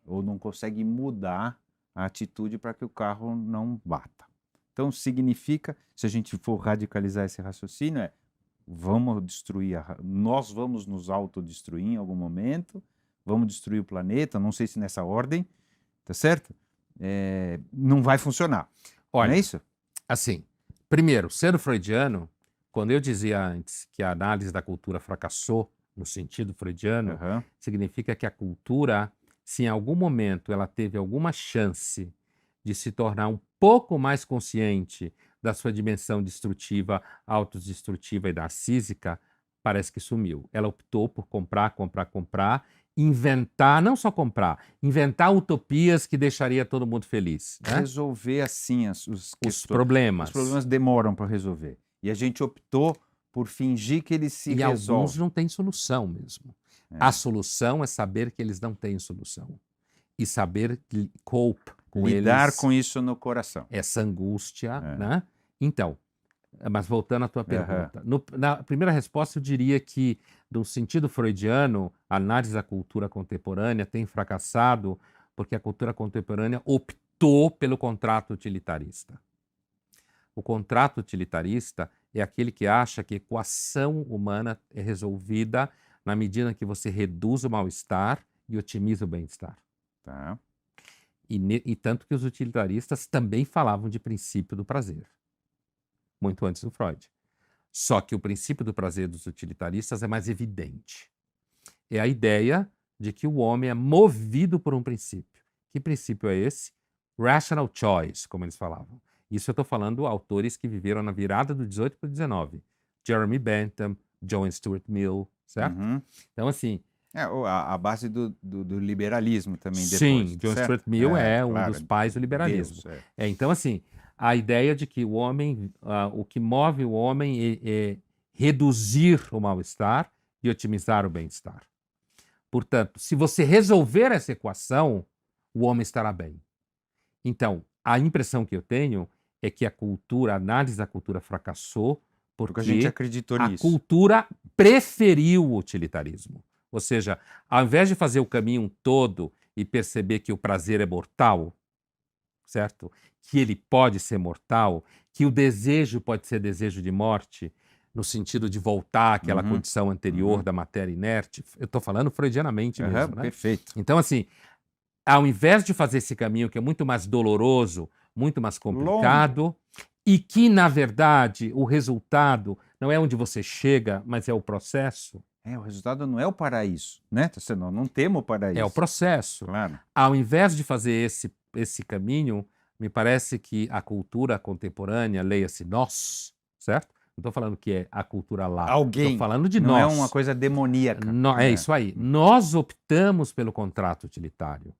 ou não consegue mudar a atitude para que o carro não bata. Então, significa, se a gente for radicalizar esse raciocínio, vamos destruir, nós vamos nos autodestruir em algum momento, vamos destruir o planeta, não sei se nessa ordem, tá certo? Não vai funcionar. Não olha, é isso? assim, primeiro, sendo freudiano, quando eu dizia antes que a análise da cultura fracassou, no sentido freudiano, Aham. significa que a cultura, se em algum momento ela teve alguma chance de se tornar um pouco mais consciente da sua dimensão destrutiva, autodestrutiva e narcísica, parece que sumiu. Ela optou por comprar, comprar, comprar, inventar, não só comprar, inventar utopias que deixaria todo mundo feliz, né? Resolver assim Os Os problemas. problemas demoram para resolver. E a gente optou por fingir que eles se E alguns resolvem. não têm solução mesmo. A solução é saber que eles não têm solução. E saber cope com Lidar eles, com isso no coração. essa angústia, É. né? Então, mas voltando à tua Aham. pergunta, na primeira resposta eu diria que, no sentido freudiano, a análise da cultura contemporânea tem fracassado porque a cultura contemporânea optou pelo contrato utilitarista. O contrato utilitarista é aquele que acha que a equação humana é resolvida na medida em que você reduz o mal-estar e otimiza o bem-estar. Tá. E tanto que os utilitaristas também falavam de princípio do prazer, muito antes do Freud. Só que o princípio do prazer dos utilitaristas é mais evidente. É a ideia de que o homem é movido por um princípio. Que princípio é esse? Rational choice, como eles falavam. Isso eu estou falando autores que viveram na virada do 18 para o 19. Jeremy Bentham, John Stuart Mill, certo? Uhum. Então, assim, A base do liberalismo também sim, depois, John certo? Stuart Mill é um claro, dos pais do liberalismo. Deus, Então, assim, a ideia de que o homem, o que move o homem é reduzir o mal-estar e otimizar o bem-estar. Portanto, se você resolver essa equação, o homem estará bem. Então, a impressão que eu tenho é que a análise da cultura fracassou porque a gente porque acreditou a nisso. cultura preferiu o utilitarismo. Ou seja, ao invés de fazer o caminho todo e perceber que o prazer é mortal, certo? Que ele pode ser mortal, que o desejo pode ser desejo de morte, no sentido de voltar àquela Uhum, condição anterior da matéria inerte. Eu estou falando freudianamente Aham, mesmo, né? perfeito. Então, assim, ao invés de fazer esse caminho que é muito mais doloroso, muito mais complicado, e que, na verdade, o resultado não é onde você chega, mas é o processo. O resultado não é o paraíso, né? Senão não temos o paraíso. É o processo. Claro. Ao invés de fazer esse caminho, me parece que a cultura contemporânea, leia-se nós, certo? Não estou falando que é a cultura lá. Alguém. Estou falando de não nós. é uma coisa demoníaca. É isso aí. Nós optamos pelo contrato utilitário.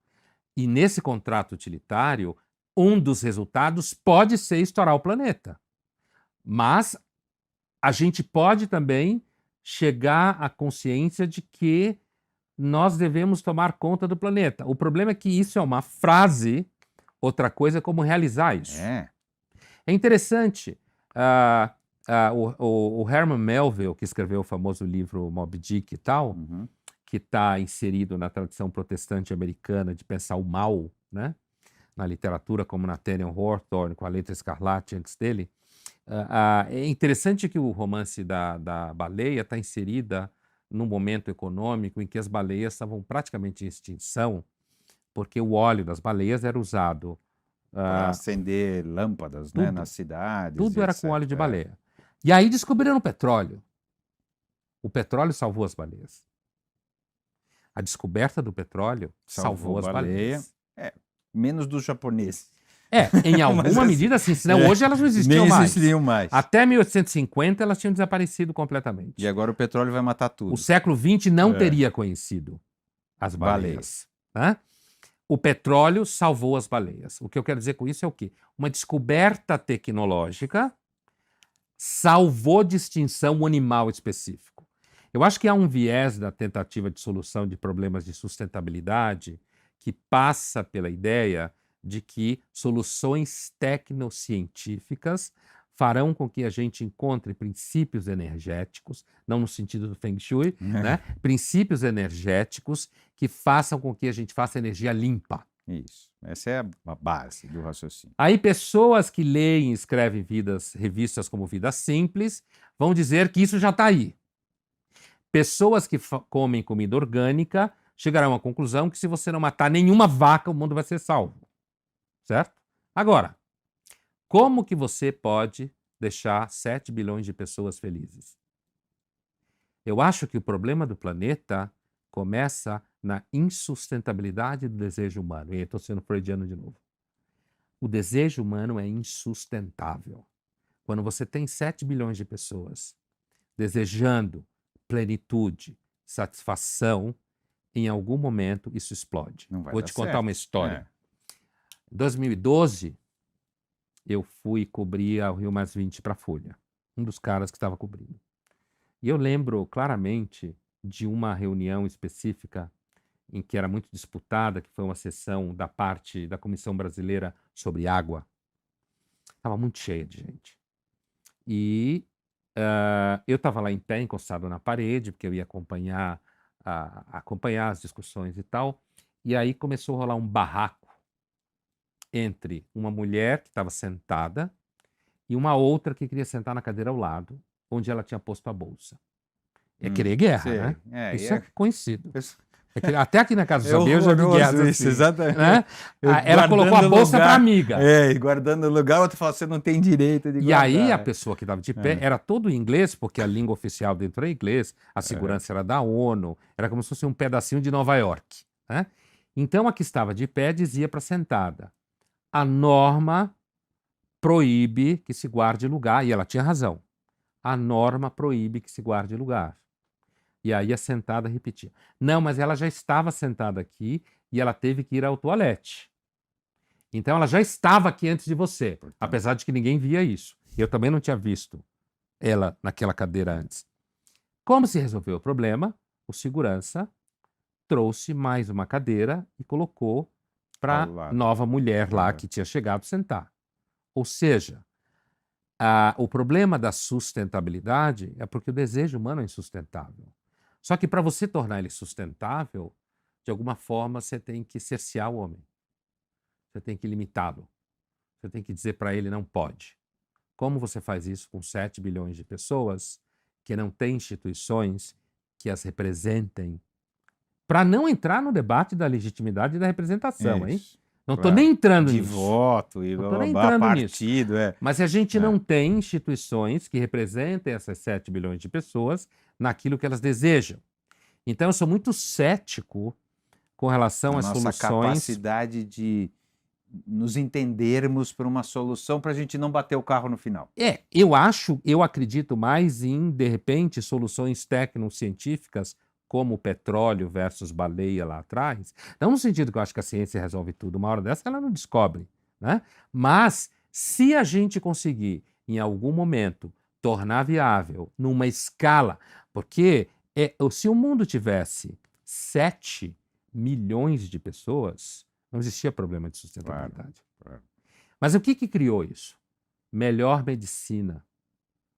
E nesse contrato utilitário, um dos resultados pode ser estourar o planeta. Mas a gente pode também chegar à consciência de que nós devemos tomar conta do planeta. O problema é que isso é uma frase, outra coisa é como realizar isso. É interessante. O Herman Melville, que escreveu o famoso livro Moby Dick e tal, Uhum. que está inserido na tradição protestante americana de pensar o mal, né? Na literatura, como Nathaniel Hawthorne, com a Letra Escarlate antes dele. É interessante que o romance da baleia está inserida num momento econômico em que as baleias estavam praticamente em extinção, porque o óleo das baleias era usado, Para acender lâmpadas, né, tudo, nas cidades tudo e era com etc. óleo de baleia. E aí descobriram o petróleo. O petróleo salvou as baleias. A descoberta do petróleo salvou as baleia. baleias. Menos dos japoneses. Em Mas alguma assim, medida sim, senão hoje elas não existiam Nem mais. existiriam mais. Até 1850 elas tinham desaparecido completamente. E agora o petróleo vai matar tudo. O século XX não teria conhecido as baleias. Né? O petróleo salvou as baleias. O que eu quero dizer com isso é o quê? Uma descoberta tecnológica salvou de extinção um animal específico. Eu acho que há um viés da tentativa de solução de problemas de sustentabilidade que passa pela ideia de que soluções tecnocientíficas farão com que a gente encontre princípios energéticos, não no sentido do Feng Shui, né? Princípios energéticos que façam com que a gente faça energia limpa. Isso. Essa é a base do raciocínio. Aí pessoas que leem e escrevem revistas como Vida Simples vão dizer que isso já está aí. Pessoas que comem comida orgânica chegarão à conclusão que se você não matar nenhuma vaca, o mundo vai ser salvo. Certo? Agora, como que você pode deixar 7 bilhões de pessoas felizes? Eu acho que o problema do planeta começa na insustentabilidade do desejo humano. E estou sendo freudiano de novo. O desejo humano é insustentável. Quando você tem 7 bilhões de pessoas desejando plenitude, satisfação, em algum momento isso explode. Vou te contar uma história. Em 2012, eu fui cobrir o Rio +20 para a Folha, um dos caras que estava cobrindo. E eu lembro claramente de uma reunião específica em que era muito disputada, que foi uma sessão da parte da Comissão Brasileira sobre água. Estava muito cheia de gente. E eu estava lá em pé, encostado na parede, porque eu ia acompanhar as discussões e tal. E aí começou a rolar um barraco entre uma mulher que estava sentada e uma outra que queria sentar na cadeira ao lado, onde ela tinha posto a bolsa. É querer guerra, né? Isso é conhecido. Até aqui na casa do Sabia eu já vi guerras assim. Isso, exatamente. Né? Ela colocou a bolsa para amiga. E guardando o lugar, o outro falou, você não tem direito de guardar. E aí a pessoa que estava de pé era todo em inglês, porque a língua oficial dentro é inglês, a segurança era da ONU, era como se fosse um pedacinho de Nova York. Né? Então a que estava de pé dizia para sentada, a norma proíbe que se guarde lugar, e ela tinha razão. A norma proíbe que se guarde lugar. E aí a sentada repetia. Não, mas ela já estava sentada aqui e ela teve que ir ao toalete. Então ela já estava aqui antes de você, apesar de que ninguém via isso. Eu também não tinha visto ela naquela cadeira antes. Como se resolveu o problema? O segurança trouxe mais uma cadeira e colocou para a nova mulher lá que tinha chegado sentar. Ou seja, o problema da sustentabilidade é porque o desejo humano é insustentável. Só que para você tornar ele sustentável, de alguma forma você tem que cercear o homem. Você tem que limitá-lo. Você tem que dizer para ele não pode. Como você faz isso com 7 bilhões de pessoas que não têm instituições que as representem? Para não entrar no debate da legitimidade e da representação, hein? Não estou nem entrando nisso. De voto e partido. Mas se a gente não tem instituições que representem essas 7 bilhões de pessoas naquilo que elas desejam. Então eu sou muito cético com relação às soluções. Nossa capacidade de nos entendermos por uma solução para a gente não bater o carro no final. Eu acredito mais em, de repente, soluções tecnocientíficas como o petróleo versus baleia lá atrás, não no sentido que eu acho que a ciência resolve tudo, uma hora dessa ela não descobre, né? Mas se a gente conseguir, em algum momento, tornar viável numa escala, porque se o mundo tivesse 7 milhões de pessoas, não existia problema de sustentabilidade. Claro. Mas o que criou isso? Melhor medicina,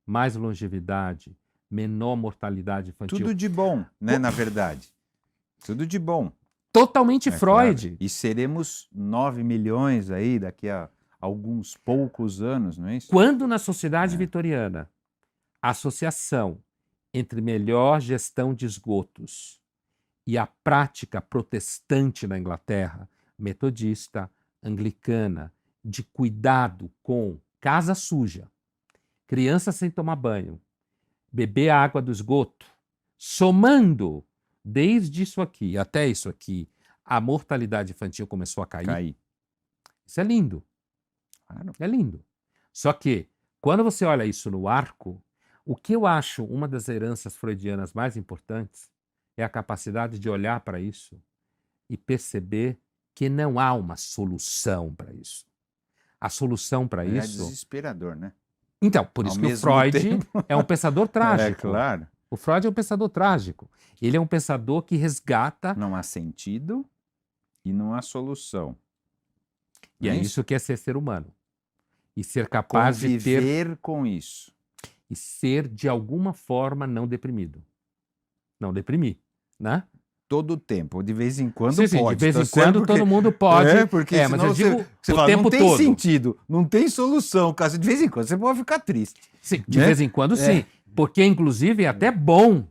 mais longevidade, menor mortalidade infantil. Tudo de bom, né, na verdade. Tudo de bom. Totalmente Freud. Claro. E seremos 9 milhões aí daqui a alguns poucos anos, não é isso? Quando na sociedade vitoriana a associação entre melhor gestão de esgotos e a prática protestante na Inglaterra, metodista, anglicana, de cuidado com casa suja, criança sem tomar banho, beber a água do esgoto, somando desde isso aqui até isso aqui, a mortalidade infantil começou a cair. Isso é lindo. Claro. É lindo. Só que, quando você olha isso no arco, o que eu acho uma das heranças freudianas mais importantes é a capacidade de olhar para isso e perceber que não há uma solução para isso. A solução para É isso... desesperador, né? Então, por Ao isso que o mesmo Freud tempo. é um pensador É, trágico. claro. O Freud é um pensador trágico. Ele é um pensador que resgata... Não há sentido e não há solução. E Não é é isso que é ser humano. E ser capaz de ter... Conviver com isso. E ser, de alguma forma, não deprimido. Não deprimir, né? Todo o tempo, de vez em quando Sim, pode. de vez tá em certo? quando Porque- todo mundo pode. porque mas senão eu digo você o fala, tempo não tem todo. sentido, não tem solução. Caso de vez em quando você pode ficar triste. Sim, de né? vez em quando, sim. Porque, inclusive, é até bom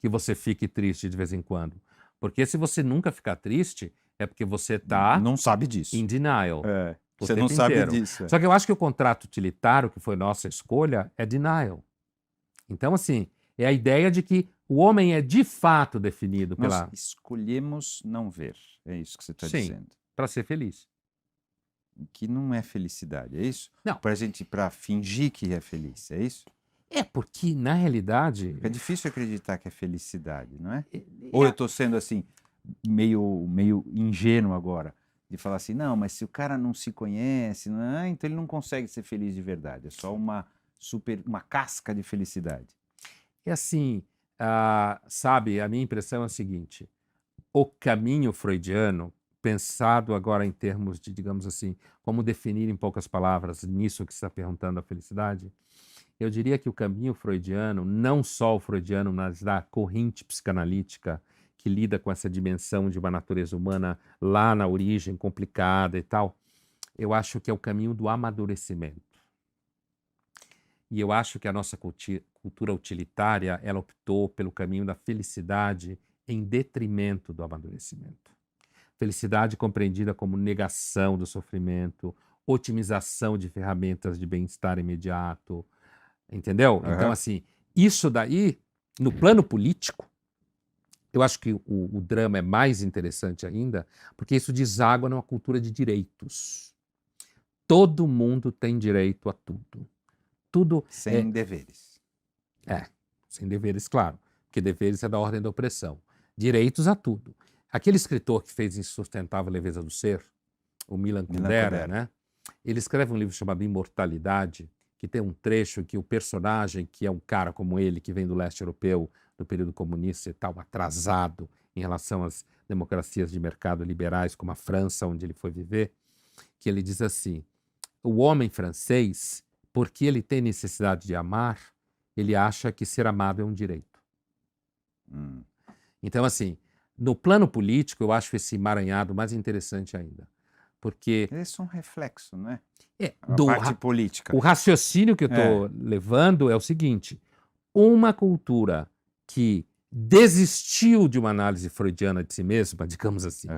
que você fique triste de vez em quando. Porque se você nunca ficar triste, é porque você está Não sabe disso. in denial. É, o você não tempo sabe inteiro. disso. Só que eu acho que o contrato utilitário, que foi nossa escolha, é denial. Então, assim, é a ideia de que o homem é de fato definido Nós pela... escolhemos não ver. É isso que você está Sim. dizendo. para ser feliz. Que não é felicidade, é isso? Não. Para fingir que é feliz, é isso? É porque, na realidade... É difícil acreditar que é felicidade, não é? é- Ou eu estou sendo assim, meio ingênuo agora, de falar assim, não, mas se o cara não se conhece, então ele não consegue ser feliz de verdade. É só uma casca de felicidade. É assim, sabe, a minha impressão é a seguinte: o caminho freudiano, pensado agora em termos de, digamos assim, como definir em poucas palavras nisso que você está perguntando, a felicidade, eu diria que o caminho freudiano, não só o freudiano, mas da corrente psicanalítica que lida com essa dimensão de uma natureza humana lá na origem complicada e tal, eu acho que é o caminho do amadurecimento. E eu acho que a nossa cultura utilitária, ela optou pelo caminho da felicidade em detrimento do amadurecimento. Felicidade compreendida como negação do sofrimento, otimização de ferramentas de bem-estar imediato, entendeu? Então, assim, isso daí, no plano político, eu acho que o drama é mais interessante ainda, porque isso deságua numa cultura de direitos. Todo mundo tem direito a tudo. Tudo Sem deveres. sem deveres, claro, porque deveres é da ordem da opressão. Direitos a tudo. Aquele escritor que fez Insustentável Leveza do Ser, o Milan Kundera, né? Ele escreve um livro chamado Imortalidade, que tem um trecho que o personagem, que é um cara como ele, que vem do leste europeu, do período comunista e tal, atrasado em relação às democracias de mercado liberais, como a França, onde ele foi viver, que ele diz assim: o homem francês, porque ele tem necessidade de amar, ele acha que ser amado é um direito. Então, assim, no plano político, eu acho esse emaranhado mais interessante ainda. Porque... Esse é um reflexo, não é? A parte política. O raciocínio que eu estou levando é o seguinte: uma cultura que desistiu de uma análise freudiana de si mesma, digamos assim,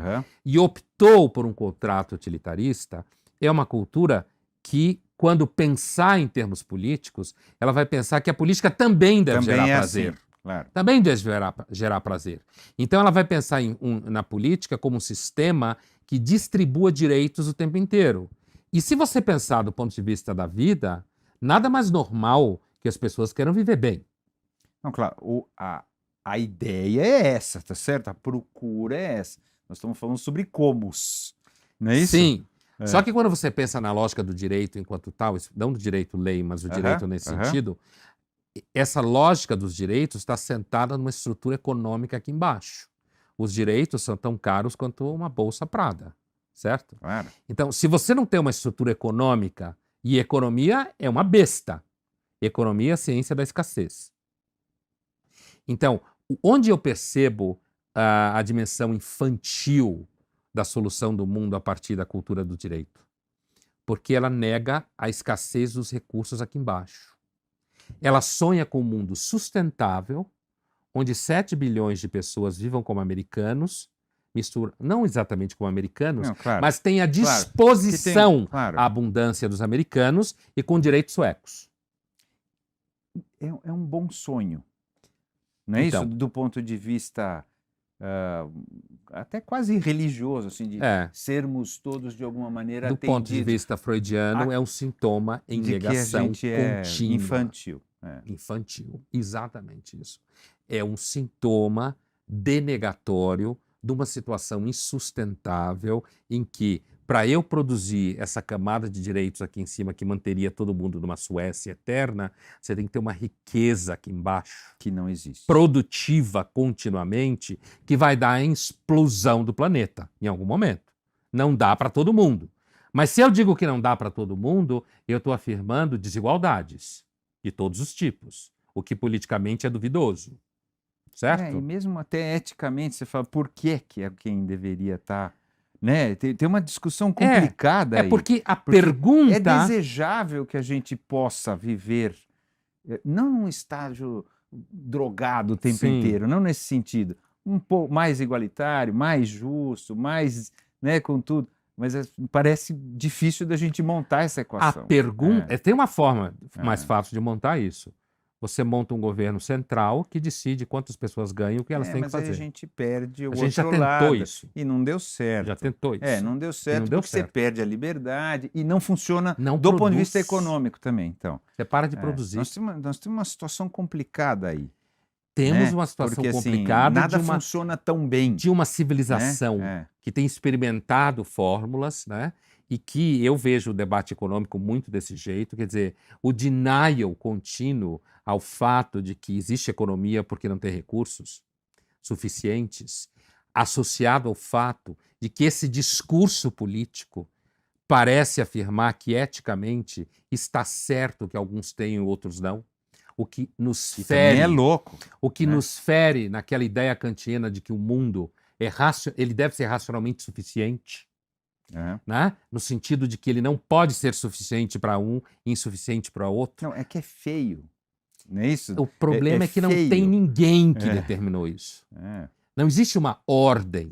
e optou por um contrato utilitarista, é uma cultura que, quando pensar em termos políticos, ela vai pensar que a política também deve gerar prazer. Assim, claro. Também deve gerar prazer. Então ela vai pensar na política como um sistema que distribua direitos o tempo inteiro. E se você pensar do ponto de vista da vida, nada mais normal que as pessoas queiram viver bem. Não, claro, a ideia é essa, tá certo? A procura é essa. Nós estamos falando sobre comos, não é isso? Sim. Só que quando você pensa na lógica do direito enquanto tal, não do direito lei, mas do direito nesse sentido, essa lógica dos direitos está sentada numa estrutura econômica aqui embaixo. Os direitos são tão caros quanto uma bolsa Prada, certo? Claro. Então, se você não tem uma estrutura econômica, e economia é uma besta, economia é a ciência da escassez. Então, onde eu percebo a dimensão infantil da solução do mundo a partir da cultura do direito? Porque ela nega a escassez dos recursos aqui embaixo. Ela sonha com um mundo sustentável, onde 7 bilhões de pessoas vivam como americanos, não exatamente como americanos, Não, claro, mas tenha à claro. disposição Claro. a abundância dos americanos e com direitos suecos. É um bom sonho, não é isso? Então, Do ponto de vista até quase religioso, assim, de sermos todos de alguma maneira do ponto de atendidos vista freudiano, é um sintoma em de que a negação gente é contínua. infantil. Infantil, exatamente isso. É um sintoma denegatório de uma situação insustentável em que, para eu produzir essa camada de direitos aqui em cima que manteria todo mundo numa Suécia eterna, você tem que ter uma riqueza aqui embaixo, Que não existe. produtiva continuamente, que vai dar a explosão do planeta em algum momento. Não dá para todo mundo. Mas se eu digo que não dá para todo mundo, eu estou afirmando desigualdades de todos os tipos, o que politicamente é duvidoso. Certo? E mesmo até eticamente, você fala, por que é quem deveria estar... Né? Tem uma discussão complicada aí. Porque a Porque pergunta... é desejável que a gente possa viver, não num estágio drogado o tempo inteiro, não nesse sentido. Um pouco mais igualitário, mais justo, mais, né, com tudo. Mas parece difícil da gente montar essa equação. A pergunta... Tem uma forma mais fácil de montar isso. Você monta um governo central que decide quantas pessoas ganham e o que elas têm que fazer. Mas aí a gente perde o outro lado. A gente já tentou isso. E não deu certo. Já tentou isso. Não deu certo porque você perde a liberdade e não funciona ponto de vista econômico também. Então, você para de produzir. Nós temos uma situação complicada aí. Temos uma situação porque, complicada. Nada funciona tão bem. De uma civilização que tem experimentado fórmulas, né? E que eu vejo o debate econômico muito desse jeito, quer dizer, o denial contínuo ao fato de que existe economia porque não tem recursos suficientes, associado ao fato de que esse discurso político parece afirmar que eticamente está certo que alguns têm e outros não, o que nos fere, é louco, o que nos fere naquela ideia kantiana de que o mundo ele deve ser racionalmente suficiente. Né? No sentido de que ele não pode ser suficiente para um e insuficiente para outro. Não, é que é feio. Não é isso? O problema é que não tem ninguém que determinou isso. Não existe uma ordem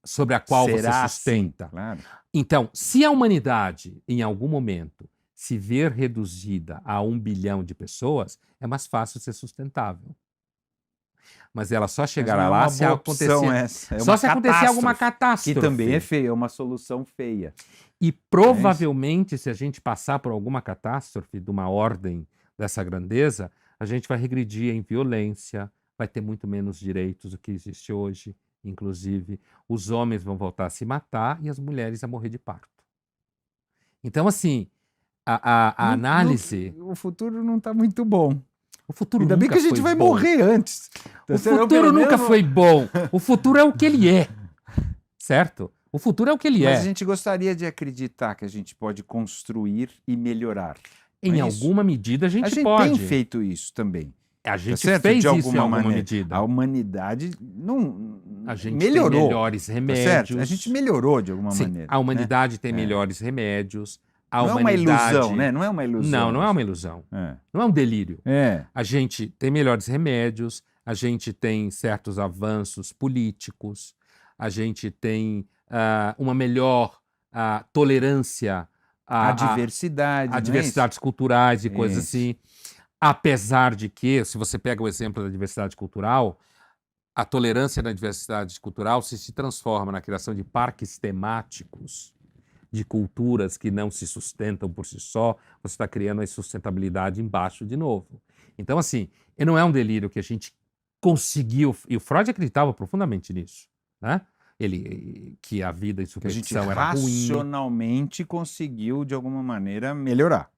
sobre a qual você sustenta. Assim, claro. Então, se a humanidade, em algum momento, se ver reduzida a 1 bilhão de pessoas, é mais fácil ser sustentável. Mas ela só chegará lá se acontecer. Só se acontecer alguma catástrofe. Que também é feia, é uma solução feia. E provavelmente, se a gente passar por alguma catástrofe de uma ordem dessa grandeza, a gente vai regredir em violência, vai ter muito menos direitos do que existe hoje. Inclusive, os homens vão voltar a se matar e as mulheres a morrer de parto. Então, assim, a análise... O futuro não está muito bom. O futuro Ainda bem que a gente vai morrer antes. O futuro nunca foi bom. O futuro é o que ele é. Certo? O futuro é o que ele é. Mas a gente gostaria de acreditar que a gente pode construir e melhorar. Em alguma medida a gente pode. A gente tem feito isso também. A gente fez isso em alguma medida. A humanidade não a gente melhorou. Tem melhores remédios. A gente melhorou de alguma maneira. A humanidade tem melhores remédios. Não é uma ilusão, né? Não é uma ilusão. Não é uma ilusão. Não é um delírio. A gente tem melhores remédios, a gente tem certos avanços políticos, a gente tem uma melhor tolerância à diversidade. A diversidades culturais e coisas assim. Apesar de que, se você pega o exemplo da diversidade cultural, a tolerância na diversidade cultural se transforma na criação de parques temáticos de culturas que não se sustentam por si só, você está criando a insustentabilidade embaixo de novo. Então, assim, não é um delírio que a gente conseguiu, e o Freud acreditava profundamente nisso, né? Que a vida em superstição era ruim. Racionalmente conseguiu, de alguma maneira, melhorar.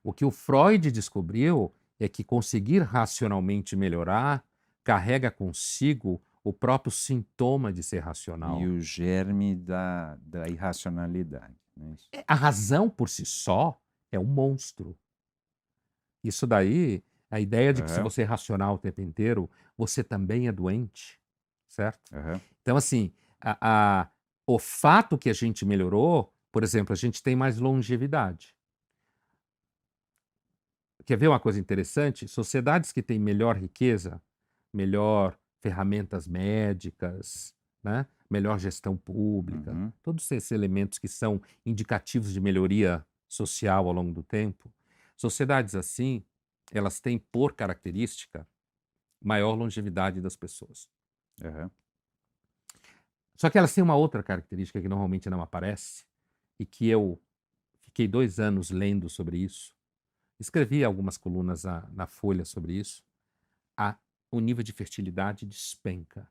O que o Freud descobriu é que conseguir racionalmente melhorar carrega consigo o próprio sintoma de ser racional. E o germe da irracionalidade. Né? A razão por si só é um monstro. Isso daí, a ideia de que se você é racional o tempo inteiro, você também é doente, certo? Então, assim, o fato que a gente melhorou, por exemplo, a gente tem mais longevidade. quer ver uma coisa interessante? Sociedades que têm melhor riqueza, melhor ferramentas médicas, né? Melhor gestão pública, Uhum. todos esses elementos que são indicativos de melhoria social ao longo do tempo, sociedades assim, elas têm por característica maior longevidade das pessoas. Aham. Só que elas têm uma outra característica que normalmente não aparece e que eu fiquei 2 anos lendo sobre isso. Escrevi algumas colunas na Folha sobre isso. O nível de fertilidade despenca.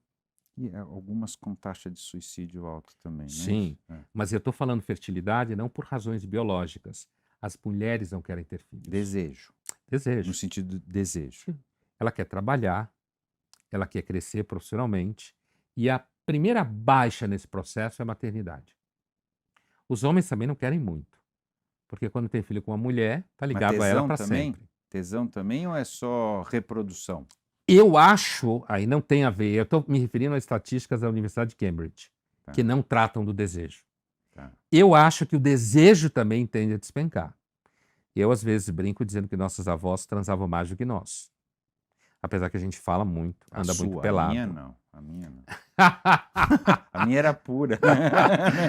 E algumas com taxa de suicídio alta também, não é Sim, isso? É. mas eu estou falando fertilidade não por razões biológicas. As mulheres não querem ter filhos. Desejo, no Desejo. sentido de desejo. Ela quer trabalhar, ela quer crescer profissionalmente e a primeira baixa nesse processo é a maternidade. Os homens também não querem muito, porque quando tem filho com uma mulher, tá Mas ligado a ela tesão para também? sempre. Tesão também ou é só reprodução? Eu acho, aí não tem a ver, eu estou me referindo às estatísticas da Universidade de Cambridge, Tá. que não tratam do desejo. Tá. Eu acho que o desejo também tende a despencar. Eu, às vezes, brinco dizendo que nossas avós transavam mais do que nós. Apesar que a gente fala muito, A anda muito sua, pelado. a minha não. A minha não. A minha era pura.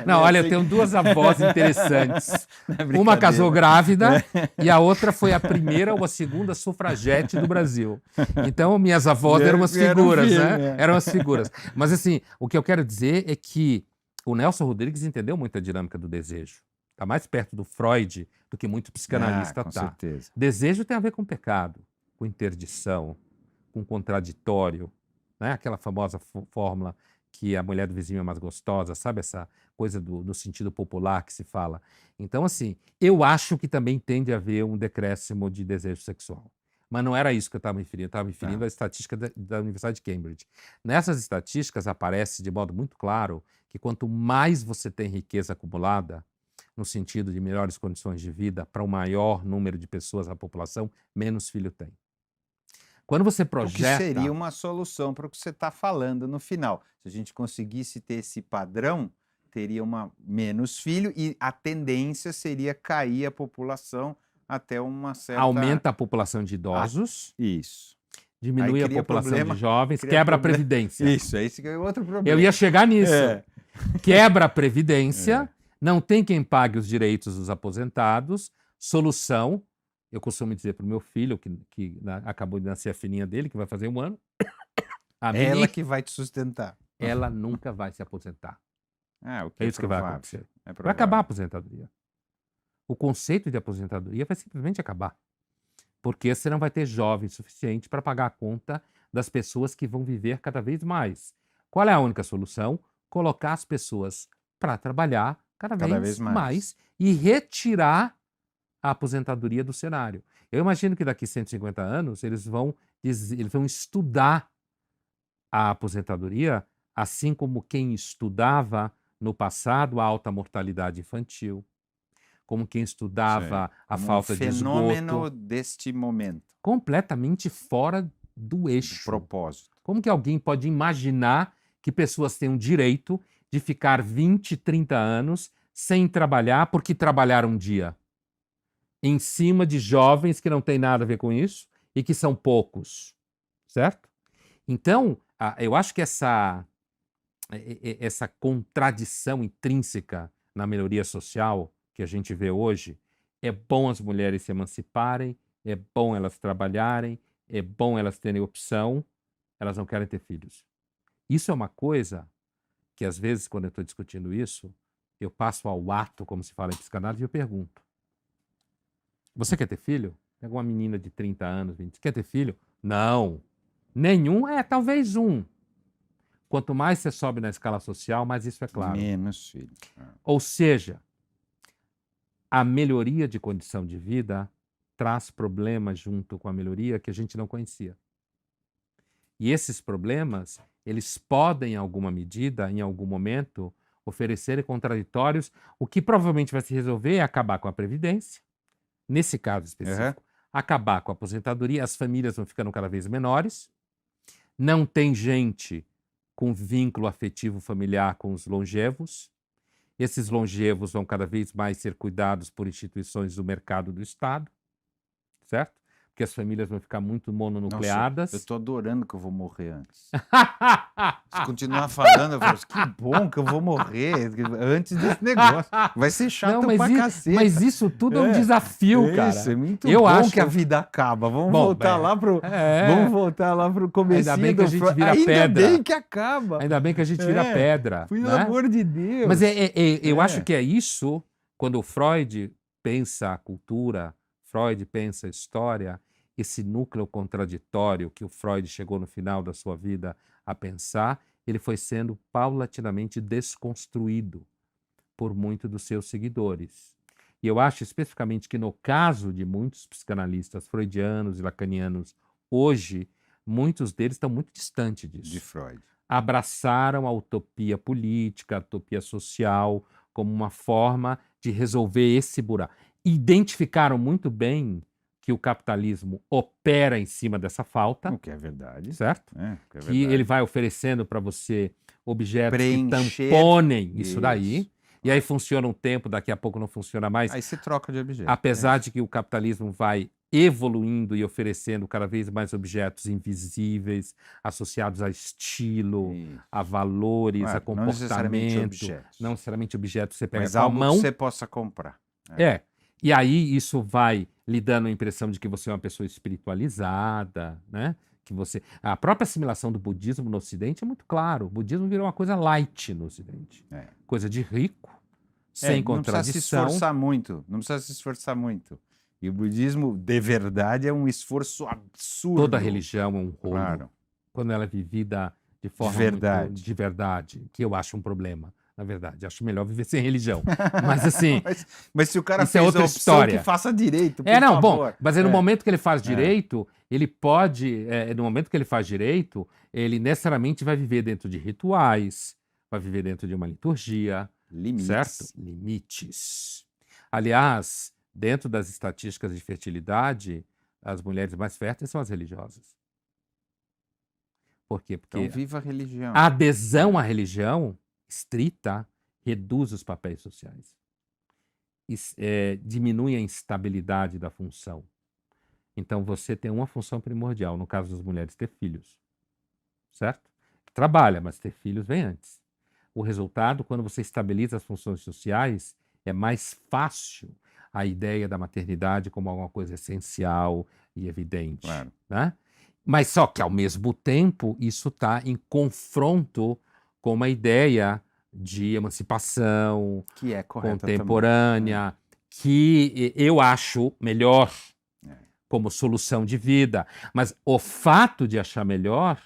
Não, olha, eu Assim, tenho 2 avós interessantes. não é Uma brincadeira. casou grávida e a outra foi a primeira ou a segunda sufragete do Brasil. Então, minhas avós eram umas Vieram figuras, firme, né? é. Eram umas figuras. Mas, assim, o que eu quero dizer é que o Nelson Rodrigues entendeu muito a dinâmica do desejo. Está mais perto do Freud do que muito psicanalista Com tá. certeza. Desejo tem a ver com pecado, com interdição, com contraditório, né? Aquela famosa fórmula que a mulher do vizinho é mais gostosa, sabe? Essa coisa no sentido popular que se fala. Então, assim, eu acho que também tende a haver um decréscimo de desejo sexual. Mas não era isso que eu estava me referindo. Eu estava me referindo à estatística da Universidade de Cambridge. Nessas estatísticas aparece de modo muito claro que quanto mais você tem riqueza acumulada, no sentido de melhores condições de vida para o maior número de pessoas da população, menos filho tem. Quando você O que projeta... seria uma solução para o que você está falando no final. Se a gente conseguisse ter esse padrão, teria menos filho e a tendência seria cair a população até uma certa... aumenta a população de idosos, Isso. diminui Aí a cria população problema, de jovens, cria quebra a problema. Previdência. Isso, esse que é outro problema. Eu ia chegar nisso. É. Quebra a Previdência, É. não tem quem pague os direitos dos aposentados. Solução, eu costumo dizer para o meu filho, que acabou de nascer a filhinha dele, que vai fazer 1 ano, a Ela Mini, que vai te sustentar. ela nunca vai se aposentar. O que É isso que vai provável. acontecer. É Vai provável. acabar a aposentadoria. O conceito de aposentadoria vai simplesmente acabar. Porque você não vai ter jovens suficiente para pagar a conta das pessoas que vão viver cada vez mais. Qual é a única solução? Colocar as pessoas para trabalhar cada vez mais e retirar a aposentadoria do cenário. Eu imagino que daqui a 150 anos eles vão estudar a aposentadoria, assim como quem estudava no passado a alta mortalidade infantil, como quem estudava a falta de esgoto. Fenômeno deste momento. Completamente fora do eixo. Propósito. Como que alguém pode imaginar que pessoas têm o direito de ficar 20, 30 anos sem trabalhar porque trabalharam um dia? Em cima de jovens que não têm nada a ver com isso e que são poucos, certo? Então, eu acho que essa contradição intrínseca na melhoria social que a gente vê hoje, é bom as mulheres se emanciparem, é bom elas trabalharem, é bom elas terem opção, elas não querem ter filhos. Isso é uma coisa que, às vezes, quando eu estou discutindo isso, eu passo ao ato, como se fala em psicanálise, e eu pergunto: você quer ter filho? Pega uma menina de 30 anos, 20, quer ter filho? Não. Nenhum, talvez um. Quanto mais você sobe na escala social, mais isso é claro. Menos filho. Ou seja, a melhoria de condição de vida traz problemas junto com a melhoria que a gente não conhecia. E esses problemas, eles podem, em alguma medida, em algum momento, oferecer contraditórios. O que provavelmente vai se resolver é acabar com a Previdência, nesse caso específico, acabar com a aposentadoria, as famílias vão ficando cada vez menores, não tem gente com vínculo afetivo familiar com os longevos, esses longevos vão cada vez mais ser cuidados por instituições do mercado do Estado, certo? porque as famílias vão ficar muito Nossa, mononucleadas. eu tô adorando que eu vou morrer antes. Se continuar falando, eu falo, que bom que eu vou morrer antes desse negócio. Vai ser chato Não, pra mas caceta. isso tudo é um É, desafio, cara. Isso, é muito Eu bom acho que a vida acaba. Vamos Bom, voltar lá pro... Vamos voltar lá pro comecinho Ainda bem que a do gente Freud. vira Ainda pedra. bem que acaba. Ainda bem que a gente vira pedra, Pelo né? amor de Deus. Mas eu acho que é isso, quando o Freud pensa a cultura, Freud pensa a história, esse núcleo contraditório que o Freud chegou no final da sua vida a pensar, ele foi sendo paulatinamente desconstruído por muitos dos seus seguidores. E eu acho especificamente que no caso de muitos psicanalistas freudianos e lacanianos hoje, muitos deles estão muito distantes disso. De Freud. Abraçaram a utopia política, a utopia social, como uma forma de resolver esse buraco. Identificaram muito bem que o capitalismo opera em cima dessa falta, O que é verdade. certo? Que ele vai oferecendo para você objetos Preencher que tamponem isso isso. daí, e aí funciona um tempo, daqui a pouco não funciona mais. Aí você troca de objeto. Apesar de que o capitalismo vai evoluindo e oferecendo cada vez mais objetos invisíveis, associados a estilo, Isso. a valores, Claro, a não necessariamente comportamento. objetos. Não necessariamente objetos que você pega Mas com a algo mão. que você possa comprar. E aí isso vai lhe dando a impressão de que você é uma pessoa espiritualizada, né? Que você... A própria assimilação do budismo no Ocidente é muito claro. O budismo virou uma coisa light no Ocidente. Coisa de rico, sem contradição. Não precisa se esforçar muito. Não precisa se esforçar muito. E o budismo, de verdade, é um esforço absurdo. Toda religião é um rolo. Claro. Quando ela é vivida de forma verdade. muito de verdade, que eu acho um problema. Na verdade, acho melhor viver sem religião. Mas assim, mas se o cara isso é fez outra a opção, história. que faça direito, por não, favor. bom, mas no momento que ele faz direito, ele pode, no momento que ele faz direito, ele necessariamente vai viver dentro de rituais, vai viver dentro de uma liturgia, Limites. certo? Limites. Aliás, dentro das estatísticas de fertilidade, as mulheres mais férteis são as religiosas. Por quê? Porque Então, viva a religião. a adesão à religião estrita reduz os papéis sociais. Diminui a instabilidade da função. Então, você tem uma função primordial, no caso das mulheres, ter filhos. Certo? Trabalha, mas ter filhos vem antes. O resultado, quando você estabiliza as funções sociais, é mais fácil a ideia da maternidade como alguma coisa essencial e evidente. Claro. Né? Mas só que, ao mesmo tempo, isso está em confronto com uma ideia de emancipação que é correta contemporânea, que eu acho melhor como solução de vida. Mas o fato de achar melhor,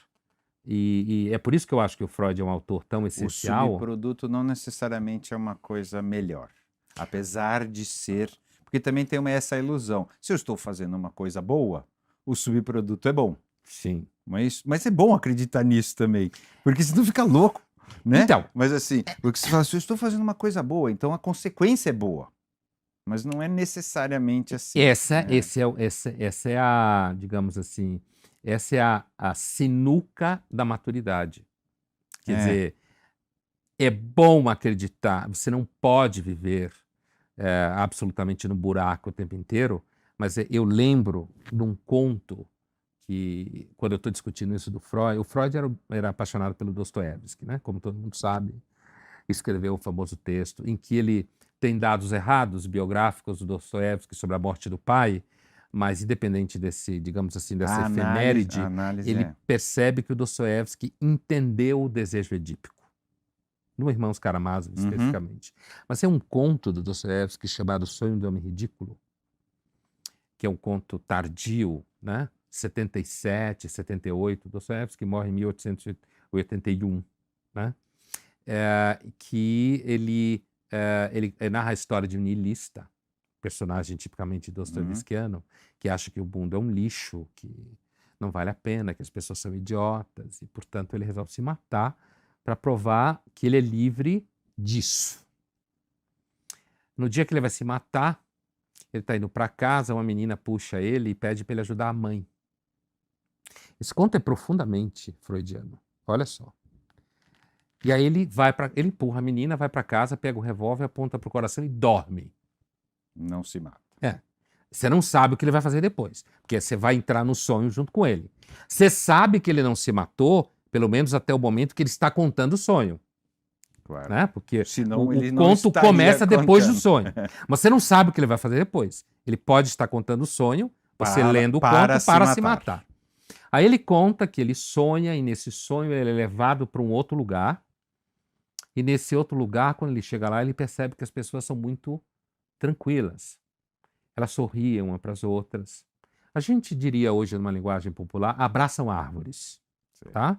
e é por isso que eu acho que o Freud é um autor tão essencial... O subproduto não necessariamente é uma coisa melhor, apesar de ser... Porque também tem essa ilusão. Se eu estou fazendo uma coisa boa, o subproduto é bom. Sim. Mas é bom acreditar nisso também, porque senão fica louco, né? Então, mas assim, porque você fala, se eu estou fazendo uma coisa boa, então a consequência é boa. Mas não é necessariamente assim. Essa é a, digamos assim, essa é a sinuca da maturidade. Quer dizer, é bom acreditar, você não pode viver absolutamente no buraco o tempo inteiro, mas eu lembro de um conto que, quando eu estou discutindo isso do Freud, o Freud era apaixonado pelo Dostoiévski, né? Como todo mundo sabe, escreveu o famoso texto em que ele tem dados errados biográficos do Dostoiévski sobre a morte do pai, mas independente desse, digamos assim, dessa efeméride, ele percebe que o Dostoiévski entendeu o desejo edípico. No Irmãos Karamazov, especificamente. Mas tem um conto do Dostoiévski chamado Sonho do Homem Ridículo, que é um conto tardio, né? 77, 78, Dostoiévski morre em 1881, né? Que ele narra a história de um niilista, personagem tipicamente dostoiévskiano, que acha que o mundo é um lixo, que não vale a pena, que as pessoas são idiotas, e, portanto, ele resolve se matar para provar que ele é livre disso. No dia que ele vai se matar, ele está indo para casa, uma menina puxa ele e pede para ele ajudar a mãe. Esse conto é profundamente freudiano. Olha só. E aí ele empurra a menina, vai para casa, pega o revólver, aponta para o coração e dorme. Não se mata. Você não sabe o que ele vai fazer depois, porque você vai entrar no sonho junto com ele. Você sabe que ele não se matou, pelo menos até o momento que ele está contando o sonho, Claro. né? Porque Senão o ele não conto estaria começa depois do contando. sonho. Mas você não sabe o que ele vai fazer depois. Ele pode estar contando o sonho, você lendo o para conto para se se matar. matar. Aí ele conta que ele sonha e nesse sonho ele é levado para um outro lugar. E nesse outro lugar, quando ele chega lá, ele percebe que as pessoas são muito tranquilas. Elas sorriem umas para as outras. A gente diria hoje, numa linguagem popular, abraçam árvores, tá?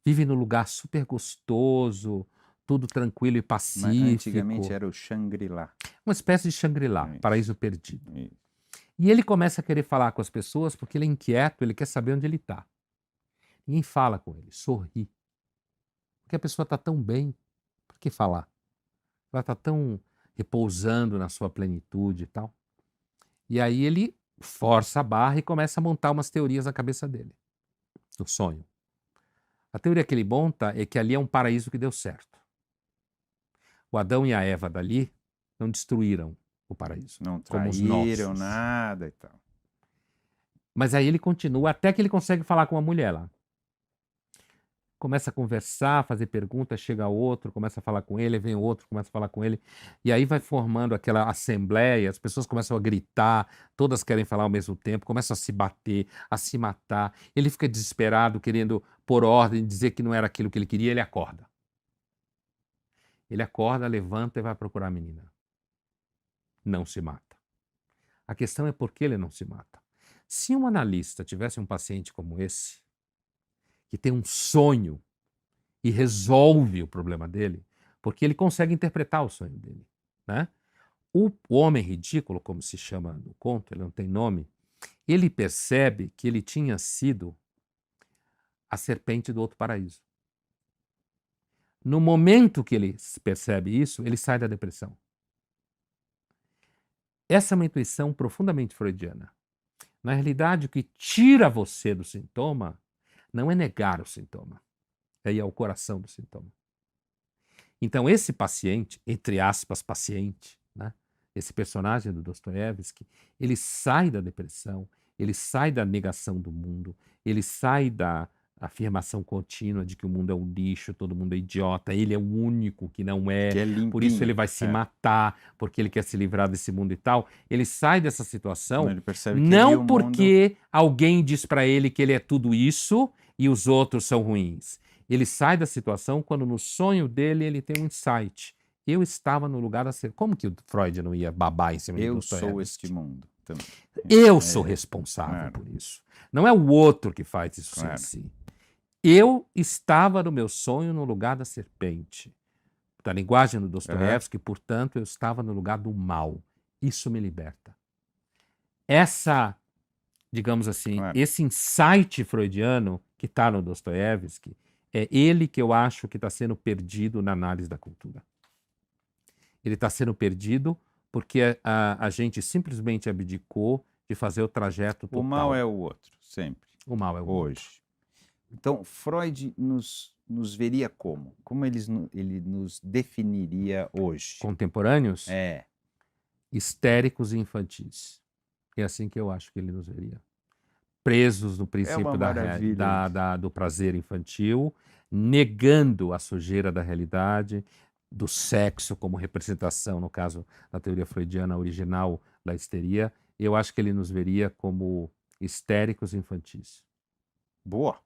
Vivem num lugar super gostoso, tudo tranquilo e Mas pacífico. antigamente era o Shangri-La. Uma espécie de Shangri-La, Isso. paraíso perdido. Isso. E ele começa a querer falar com as pessoas porque ele é inquieto, ele quer saber onde ele está. Ninguém fala com ele, sorri. Porque a pessoa está tão bem, por que falar? Ela está tão repousando na sua plenitude e tal. E aí ele força a barra e começa a montar umas teorias na cabeça dele, no sonho. A teoria que ele monta é que ali é um paraíso que deu certo. O Adão e a Eva dali não destruíram o paraíso, Não como os traíram nossos. nada e tal. Mas aí ele continua até que ele consegue falar com uma mulher lá. Começa a conversar, fazer perguntas, chega outro, começa a falar com ele, vem outro, começa a falar com ele. E aí vai formando aquela assembleia, as pessoas começam a gritar, todas querem falar ao mesmo tempo, começam a se bater, a se matar. Ele fica desesperado, querendo pôr ordem, dizer que não era aquilo que ele queria, ele acorda. Ele acorda, levanta e vai procurar a menina. Não se mata. A questão é por que ele não se mata. Se um analista tivesse um paciente como esse, que tem um sonho e resolve o problema dele, porque ele consegue interpretar o sonho dele, né? O homem ridículo, como se chama no conto, ele não tem nome, ele percebe que ele tinha sido a serpente do outro paraíso. No momento que ele percebe isso, ele sai da depressão. Essa é uma intuição profundamente freudiana. Na realidade, o que tira você do sintoma não é negar o sintoma, é ir ao coração do sintoma. Então, esse paciente, entre aspas, paciente, né? Esse personagem do Dostoiévski, ele sai da depressão, ele sai da negação do mundo, ele sai da afirmação contínua de que o mundo é um lixo, todo mundo é idiota, ele é o único que não é, Que é limpinho. por isso ele vai se matar, porque ele quer se livrar desse mundo e tal. Ele sai dessa situação Ele percebe que não ele e o porque alguém diz para ele que ele é tudo isso e os outros são ruins. Ele sai da situação quando no sonho dele ele tem um insight. Eu estava no lugar a ser. Como que o Freud não ia babar em cima de Eu Dostoiévski? sou este mundo também. Eu sou responsável claro. por isso. Não é o outro que faz isso Claro. sem si. Eu estava no meu sonho no lugar da serpente. Da linguagem do Dostoiévski, portanto, eu estava no lugar do mal. Isso me liberta. Essa, digamos assim, Claro. esse insight freudiano que está no Dostoiévski, é ele que eu acho que está sendo perdido na análise da cultura. Ele está sendo perdido porque a gente simplesmente abdicou de fazer o trajeto total. O mal é o outro, sempre. O mal é o outro. Hoje. Então, Freud nos veria como? Como ele nos definiria hoje? Contemporâneos? É. Histéricos e infantis. É assim que eu acho que ele nos veria. Presos no princípio do prazer infantil, negando a sujeira da realidade, do sexo como representação, no caso da teoria freudiana original da histeria. Eu acho que ele nos veria como histéricos e infantis. Boa!